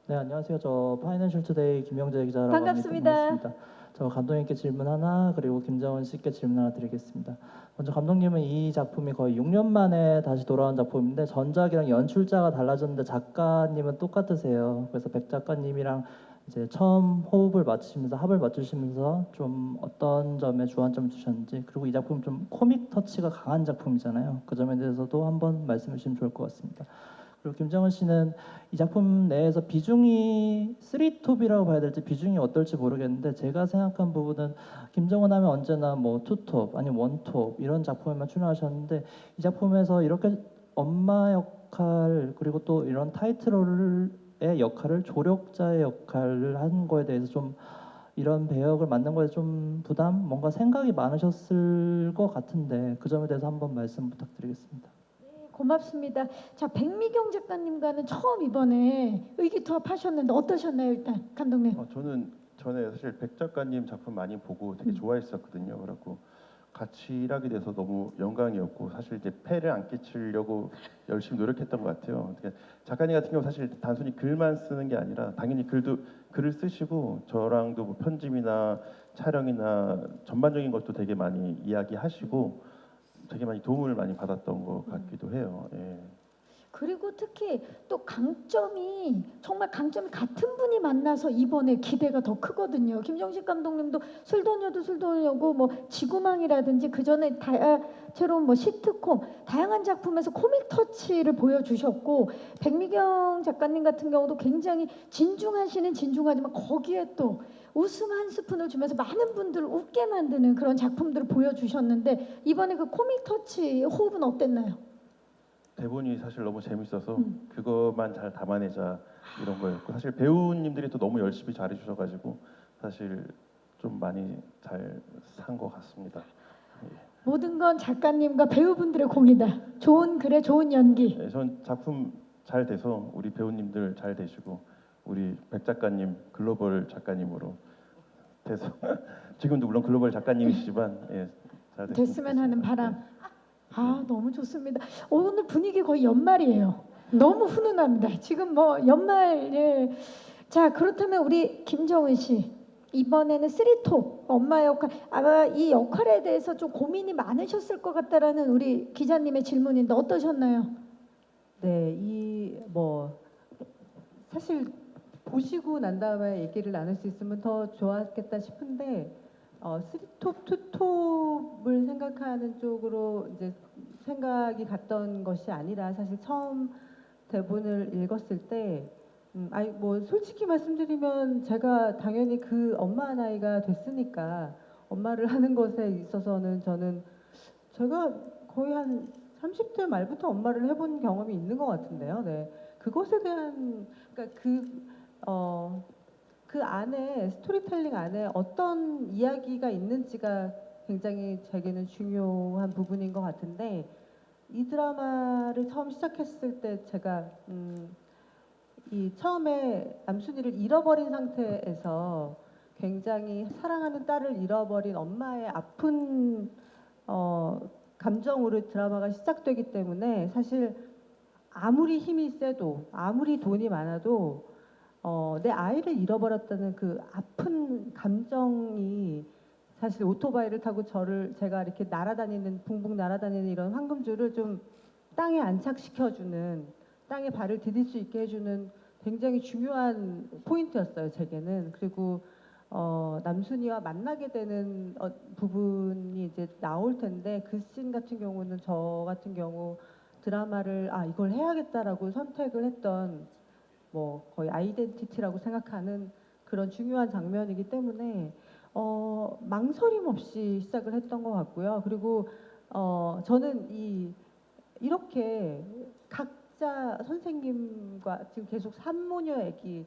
S10: 네, 안녕하세요. 저 파이낸셜 투데이 김영재 기자라고
S1: 반갑습니다.
S10: 합니다. 반갑습니다. 저 감독님께 질문 하나 그리고 김정은 씨께 질문 하나 드리겠습니다. 먼저 감독님은 이 작품이 거의 6년 만에 다시 돌아온 작품인데 전작이랑 연출자가 달라졌는데 작가님은 똑같으세요. 그래서 백 작가님이랑 이제 처음 호흡을 맞추시면서 합을 맞추시면서 좀 어떤 점에 주안점을 두셨는지 그리고 이 작품 좀 코믹 터치가 강한 작품이잖아요. 그 점에 대해서도 한번 말씀해 주시면 좋을 것 같습니다. 그리고 김정은 씨는 이 작품 내에서 비중이 3톱이라고 봐야 될지 비중이 어떨지 모르겠는데 제가 생각한 부분은 김정은 하면 언제나 뭐 2톱 아니면 1톱 이런 작품에만 출연하셨는데 이 작품에서 이렇게 엄마 역할 그리고 또 이런 타이틀롤의 역할을 조력자의 역할을 한 거에 대해서 좀 이런 배역을 맡는 거에 좀 부담 뭔가 생각이 많으셨을 것 같은데 그 점에 대해서 한번 말씀 부탁드리겠습니다.
S1: 고맙습니다. 자, 백미경 작가님과는 처음 이번에 의기투합하셨는데 어떠셨나요, 일단 감독님?
S6: 저는 전에 사실 백 작가님 작품 많이 보고 되게 좋아했었거든요. 그래갖고 같이 일하게 돼서 너무 영광이었고 사실 이제 폐를 안 끼치려고 열심히 노력했던 것 같아요. 작가님 같은 경우 사실 단순히 글만 쓰는 게 아니라 당연히 글을 쓰시고 저랑도 뭐 편집이나 촬영이나 전반적인 것도 되게 많이 이야기하시고 되게 많이 도움을 많이 받았던 것 같기도 해요. 예.
S1: 그리고 특히 또 정말 강점이 같은 분이 만나서 이번에 기대가 더 크거든요. 김정식 감독님도 술도녀도 술도녀고 뭐 지구망이라든지 그 전에 다채로운 뭐 시트콤 다양한 작품에서 코믹 터치를 보여주셨고 백미경 작가님 같은 경우도 굉장히 진중하지만 거기에 또 웃음 한 스푼을 주면서 많은 분들을 웃게 만드는 그런 작품들을 보여주셨는데 이번에 그 코믹 터치 호흡은 어땠나요?
S6: 대본이 사실 너무 재밌어서 그것만 잘 담아내자 이런 거였고 사실 배우님들이 또 너무 열심히 잘해주셔가지고 사실 좀 많이 잘 산 것 같습니다. 예.
S1: 모든 건 작가님과 배우분들의 공이다. 좋은 글에 좋은 연기.
S6: 네, 전 작품 잘 돼서 우리 배우님들 잘 되시고 우리 백 작가님 글로벌 작가님으로 돼서 지금도 물론 글로벌 작가님이시지만 잘
S1: 됐으면 하는 바람. 너무 좋습니다. 오늘 분위기 거의 연말이에요. 너무 훈훈합니다. 지금 뭐 연말 예. 자 그렇다면 우리 김정은 씨 이번에는 쓰리톱 엄마 역할 아마 이 역할에 대해서 좀 고민이 많으셨을 것 같다라는 우리 기자님의 질문인데 어떠셨나요?
S3: 네, 이 뭐 사실 보시고 난 다음에 얘기를 나눌 수 있으면 더 좋았겠다 싶은데 3톱, 2톱을 생각하는 쪽으로 이제 생각이 갔던 것이 아니라 사실 처음 대본을 읽었을 때 아니 뭐 솔직히 말씀드리면 제가 당연히 그 엄마 나이가 됐으니까 엄마를 하는 것에 있어서는 저는 제가 거의 한 30대 말부터 엄마를 해본 경험이 있는 것 같은데요. 네. 그것에 대한 그러니까 그 안에 스토리텔링 안에 어떤 이야기가 있는지가 굉장히 제게는 중요한 부분인 것 같은데 이 드라마를 처음 시작했을 때 제가 이 처음에 남순이를 잃어버린 상태에서 굉장히 사랑하는 딸을 잃어버린 엄마의 아픈 감정으로 드라마가 시작되기 때문에 사실 아무리 힘이 세도 아무리 돈이 많아도 내 아이를 잃어버렸다는 그 아픈 감정이 사실 오토바이를 타고 제가 이렇게 붕붕 날아다니는 이런 황금줄을 좀 땅에 안착시켜주는 땅에 발을 디딜 수 있게 해주는 굉장히 중요한 포인트였어요 제게는. 그리고 남순이와 만나게 되는 부분이 이제 나올 텐데 그 씬 같은 경우는 저 같은 경우 드라마를 이걸 해야겠다라고 선택을 했던 뭐 거의 아이덴티티라고 생각하는 그런 중요한 장면이기 때문에 망설임 없이 시작을 했던 것 같고요. 그리고 저는 이렇게 각자 선생님과 지금 계속 산모녀 얘기,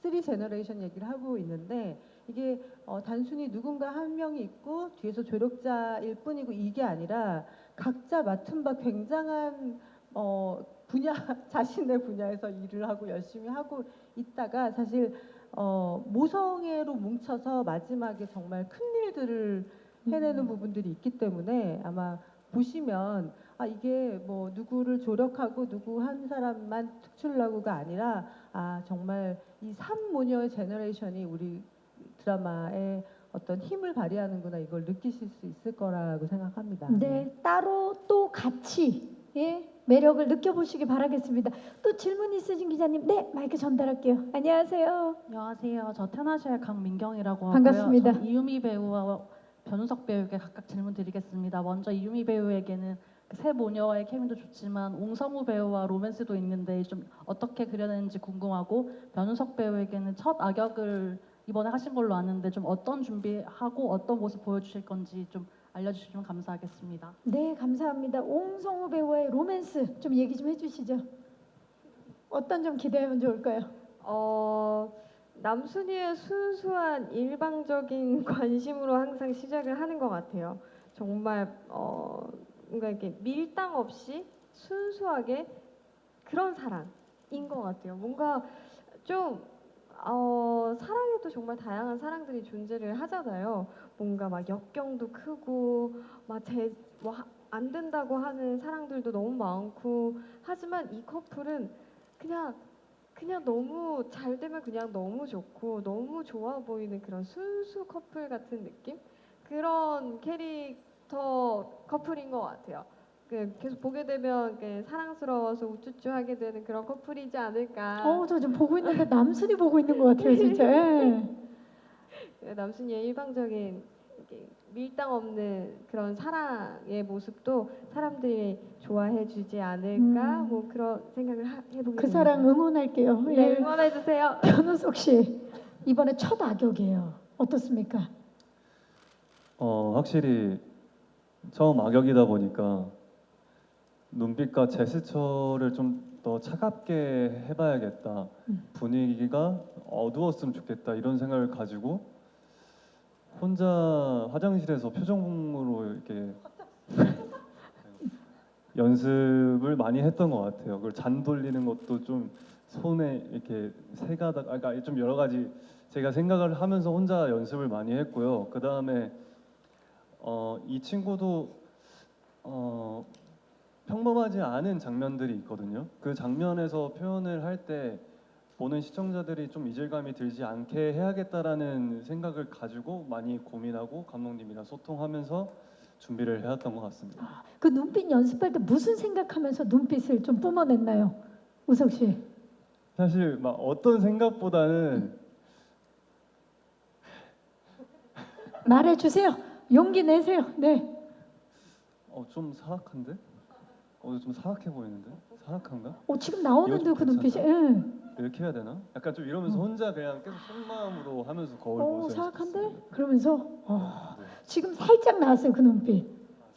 S3: 3제너레이션 얘기를 하고 있는데 이게 단순히 누군가 한 명이 있고 뒤에서 조력자일 뿐이고 이게 아니라 각자 맡은 바 굉장한 자신의 분야에서 일을 하고 열심히 하고 있다가 사실 모성애로 뭉쳐서 마지막에 정말 큰 일들을 해내는 부분들이 있기 때문에 아마 보시면 이게 뭐 누구를 조력하고 누구 한 사람만 특출나고가 아니라 정말 이 산모녀의 제너레이션이 우리 드라마에 어떤 힘을 발휘하는구나 이걸 느끼실 수 있을 거라고 생각합니다.
S1: 네, 따로 또 같이 매력을 느껴보시기 바라겠습니다. 또 질문 있으신 기자님, 네 마이크 전달할게요. 안녕하세요.
S11: 안녕하세요. 저 테나시아 강민경이라고 하고요.
S1: 반갑습니다.
S11: 저는 이유미 배우와 변우석 배우에게 각각 질문 드리겠습니다. 먼저 이유미 배우에게는 새 모녀와의 케미도 좋지만 옹성우 배우와 로맨스도 있는데 좀 어떻게 그려내는지 궁금하고 변우석 배우에게는 첫 악역을 이번에 하신 걸로 아는데 좀 어떤 준비하고 어떤 모습 보여주실 건지 좀 알려주시면 감사하겠습니다.
S1: 네, 감사합니다. 옹성우 배우의 로맨스 좀 얘기 좀 해주시죠. 어떤 점 기대하면 좋을까요?
S2: 남순이의 순수한 일방적인 관심으로 항상 시작을 하는 것 같아요. 정말 뭔가 이렇게 밀당 없이 순수하게 그런 사랑인 것 같아요. 뭔가 좀 사랑에도 정말 다양한 사랑들이 존재를 하잖아요. 뭔가 막 역경도 크고 막 안 된다고 하는 사랑들도 너무 많고 하지만 이 커플은 그냥 너무 잘 되면 그냥 너무 좋고 너무 좋아 보이는 그런 순수 커플 같은 느낌? 그런 캐릭터 커플인 것 같아요. 계속 보게 되면 사랑스러워서 우쭈쭈하게 되는 그런 커플이지 않을까.
S1: 저 지금 보고 있는데 남순이 보고 있는 것 같아요, 진짜. 예.
S2: 남순이의 일방적인 밀당 없는 그런 사랑의 모습도 사람들이 좋아해주지 않을까. 뭐 그런 생각을 해보게 됩니다.
S1: 그 사랑 응원할게요.
S2: 네,
S1: 예.
S2: 응원해주세요.
S1: 변우석 씨 이번에 첫 악역이에요. 어떻습니까?
S5: 확실히 처음 악역이다 보니까 눈빛과 제스처를 좀 더 차갑게 해봐야겠다. 분위기가 어두웠으면 좋겠다 이런 생각을 가지고 혼자 화장실에서 표정으로 이렇게 연습을 많이 했던 것 같아요. 그걸 잔 돌리는 것도 좀 손에 이렇게 세가닥, 그러니까 좀 여러 가지 제가 생각을 하면서 혼자 연습을 많이 했고요. 그 다음에 이 친구도 평범하지 않은 장면들이 있거든요. 그 장면에서 표현을 할 때 보는 시청자들이 좀 이질감이 들지 않게 해야겠다라는 생각을 가지고 많이 고민하고 감독님이랑 소통하면서 준비를 해왔던 것 같습니다.
S1: 그 눈빛 연습할 때 무슨 생각하면서 눈빛을 좀 뿜어냈나요, 우석 씨?
S5: 사실 막 어떤 생각보다는
S1: 말해주세요. 용기 내세요. 네.
S5: 좀 사악한데? 좀 사악해 보이는데? 사악한가?
S1: 지금 나오는데
S5: 이거
S1: 그
S5: 좀
S1: 눈빛이.
S5: 괜찮나?
S1: 응.
S5: 이렇게 해야 되나? 약간 좀 이러면서 혼자 그냥 계속 속마음으로 하면서 거울 보면서
S1: 사악한데?
S5: 연습했습니다.
S1: 그러면서
S5: 네.
S1: 지금 살짝 나왔어요 그 눈빛.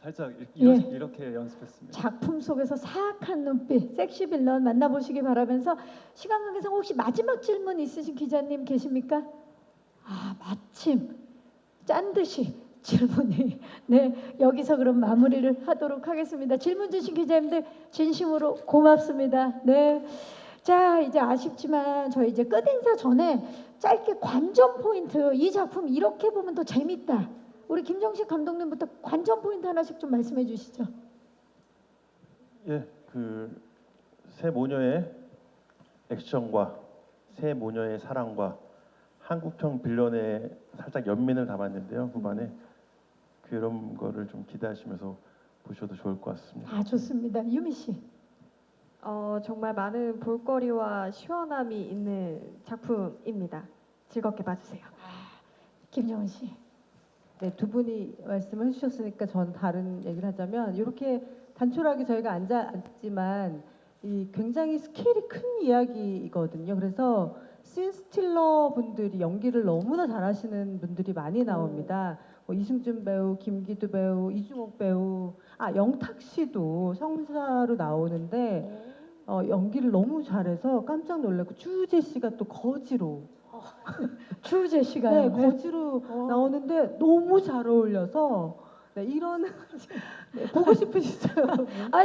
S5: 살짝
S1: 예.
S5: 이렇게 연습했습니다.
S1: 작품 속에서 사악한 눈빛, 섹시 빌런 만나보시기 바라면서 시간 관계상 혹시 마지막 질문 있으신 기자님 계십니까? 마침 짠 듯이 질문이 네 여기서 그럼 마무리를 하도록 하겠습니다. 질문 주신 기자님들 진심으로 고맙습니다. 네. 자 이제 아쉽지만 저희 이제 끝 인사 전에 짧게 관전 포인트 이 작품 이렇게 보면 더 재밌다. 우리 김정식 감독님부터 관전 포인트 하나씩 좀 말씀해 주시죠.
S6: 예, 그 세 모녀의 액션과 세 모녀의 사랑과 한국형 빌런의 살짝 연민을 담았는데요. 후반에 그런 거를 좀 기대하시면서 보셔도 좋을 것 같습니다.
S1: 좋습니다. 유미 씨.
S2: 정말 많은 볼거리와 시원함이 있는 작품입니다. 즐겁게 봐주세요.
S1: 김정은 씨.
S3: 네, 두 분이 말씀을 해주셨으니까 전 다른 얘기를 하자면 이렇게 단촐하게 저희가 앉지만 이 굉장히 스케일이 큰 이야기이거든요. 그래서 씬스틸러 분들이 연기를 너무나 잘하시는 분들이 많이 나옵니다. 이승준 배우, 김기두 배우, 이중옥 배우, 영탁 씨도 성사로 나오는데 연기를 너무 잘해서 깜짝 놀랐고 추우재 씨가 또 거지로
S1: 추우재 씨가요.
S3: 네, 거지로 나오는데 너무 잘 어울려서 네, 이런 네, 보고 싶으시죠?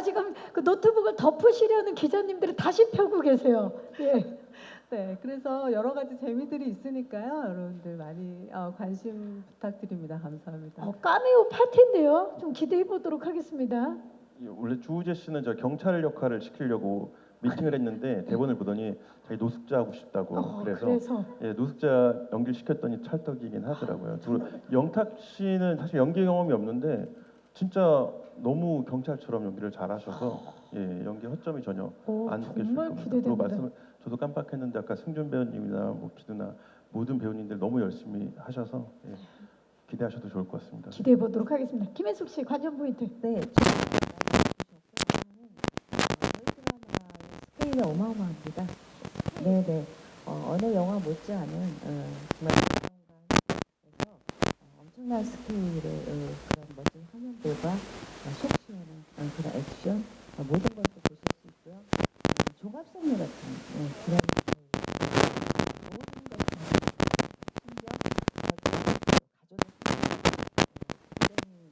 S1: 지금 그 노트북을 덮으시려는 기자님들이 다시 펴고 계세요. 예.
S3: 네, 그래서 여러 가지 재미들이 있으니까요. 여러분들 많이 관심 부탁드립니다. 감사합니다.
S1: 카메오 파티인데요. 좀 기대해 보도록 하겠습니다.
S6: 원래 주우재 씨는 저 경찰 역할을 시키려고 미팅을 했는데 대본을 보더니 자기 노숙자 하고 싶다고 그래서 예, 노숙자 연기를 시켰더니 찰떡이긴 하더라고요. 그리고 영탁 씨는 사실 연기 경험이 없는데 진짜 너무 경찰처럼 연기를 잘하셔서 예, 연기 허점이 전혀 안 느껴질
S1: 정말
S6: 겁니다.
S1: 기대됩니다.
S6: 그리고 말씀 저도 깜빡했는데 아까 승준 배우님이나 뭐 기두나 모든 배우님들 너무 열심히 하셔서 예, 기대하셔도 좋을 것 같습니다.
S1: 기대해 보도록 하겠습니다. 김혜숙 씨 관전 포인트.
S4: 네, 스케일이 어마어마합니다. 네네. 어느 영화 못지않은 정말 영화관에서 엄청난 스케일의 그런 멋진 화면들과 속 시원한 그런 액션 모든 걸 또 보실 수 있고요. 종합선물 같은 그런 모든 것을 심지어 가족의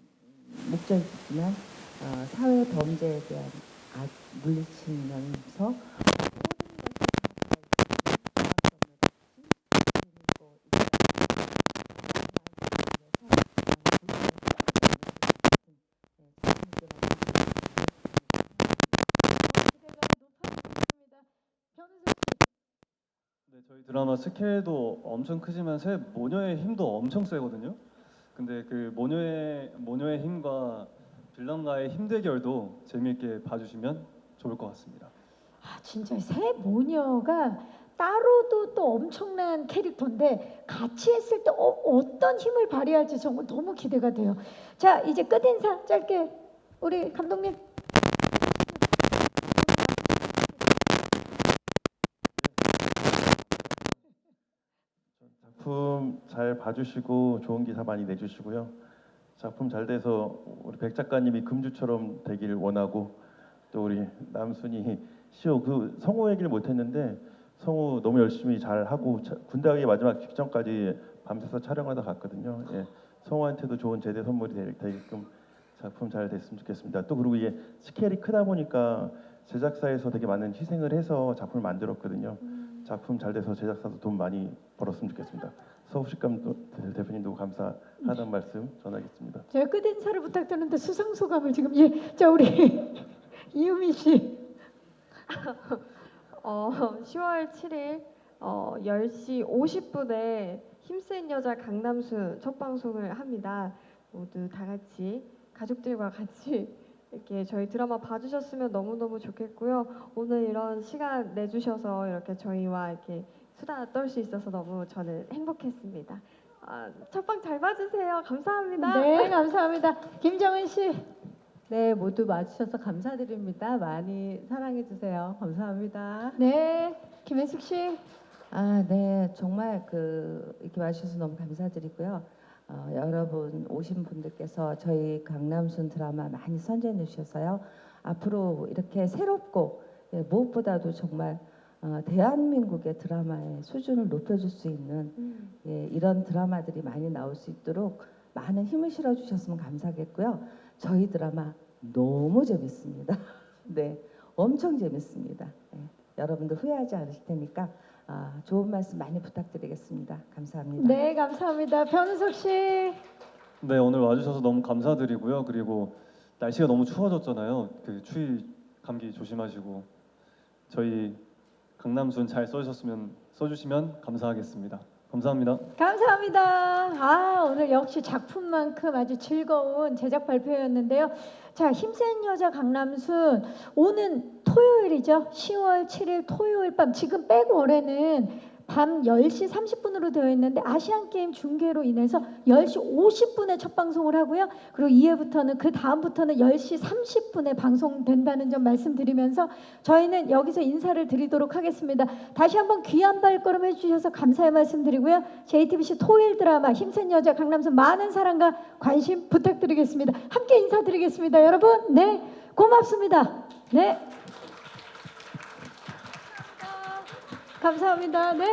S4: 목적이지만 사회 범죄에 대한 물리치면서
S5: 네, 저희 드라마 스케일도 엄청 크지만 새 모녀의 힘도 엄청 세거든요. 근데 그 모녀의 힘과 빌런과의 힘 대결도 재미있게 봐주시면 좋을 것 같습니다.
S1: 진짜 새 모녀가 따로도 또 엄청난 캐릭터인데 같이 했을 때 어떤 힘을 발휘할지 정말 너무 기대가 돼요. 자 이제 끝 인사 짧게 우리 감독님.
S6: 작품 잘 봐주시고 좋은 기사 많이 내주시고요. 작품 잘 돼서 우리 백 작가님이 금주처럼 되기를 원하고 또 우리 남순이 시호 그 성우 얘기를 못했는데 성우 너무 열심히 잘 하고 군대 가기 마지막 직전까지 밤새서 촬영하다 갔거든요. 예, 성우한테도 좋은 제대 선물이 되게끔 작품 잘 됐으면 좋겠습니다. 또 그리고 이게 스케일이 크다 보니까 제작사에서 되게 많은 희생을 해서 작품을 만들었거든요. 작품 잘 돼서 제작사도 돈 많이 벌었으면 좋겠습니다. 서우식 대표님도 감사하다는 말씀 전하겠습니다.
S1: 제가 끝 인사를 부탁드렸는데 수상 소감을 지금 자 우리 이유미 씨.
S2: 10월 7일 10시 50분에 힘센 여자 강남순 첫 방송을 합니다. 모두 다 같이 가족들과 같이 이렇게 저희 드라마 봐주셨으면 너무너무 좋겠고요. 오늘 이런 시간 내주셔서 이렇게 저희와 이렇게 수다 떨 수 있어서 너무 저는 행복했습니다. 첫방 잘 봐주세요. 감사합니다.
S1: 네, 감사합니다. 김정은 씨.
S3: 네, 모두 와주셔서 감사드립니다. 많이 사랑해 주세요. 감사합니다.
S1: 네, 김혜숙 씨.
S4: 네, 정말 이렇게 와주셔서 너무 감사드리고요. 여러분 오신 분들께서 저희 강남순 드라마 많이 선전해 주셔서요. 앞으로 이렇게 새롭고 무엇보다도 정말 대한민국의 드라마의 수준을 높여줄 수 있는 이런 드라마들이 많이 나올 수 있도록 많은 힘을 실어주셨으면 감사하겠고요. 저희 드라마 너무 재밌습니다. 네, 엄청 재밌습니다. 여러분들 후회하지 않으실 테니까 좋은 말씀 많이 부탁드리겠습니다. 감사합니다.
S1: 네, 감사합니다. 변우석 씨.
S5: 네, 오늘 와주셔서 너무 감사드리고요. 그리고 날씨가 너무 추워졌잖아요. 추위 감기 조심하시고 저희 강남순 잘 써주시면 감사하겠습니다. 감사합니다.
S1: 감사합니다. 오늘 역시 작품만큼 아주 즐거운 제작 발표였는데요. 자, 힘센 여자 강남순 오는 토요일이죠. 10월 7일 토요일 밤 지금 빼고 올해는 밤 10시 30분으로 되어 있는데 아시안게임 중계로 인해서 10시 50분에 첫 방송을 하고요. 그리고 이해부터는 그 다음부터는 10시 30분에 방송된다는 점 말씀드리면서 저희는 여기서 인사를 드리도록 하겠습니다. 다시 한번 귀한 발걸음 해주셔서 감사의 말씀드리고요. JTBC 토요일 드라마 힘센 여자 강남순 많은 사랑과 관심 부탁드리겠습니다. 함께 인사드리겠습니다. 여러분, 네, 고맙습니다. 네. 감사합니다. 네.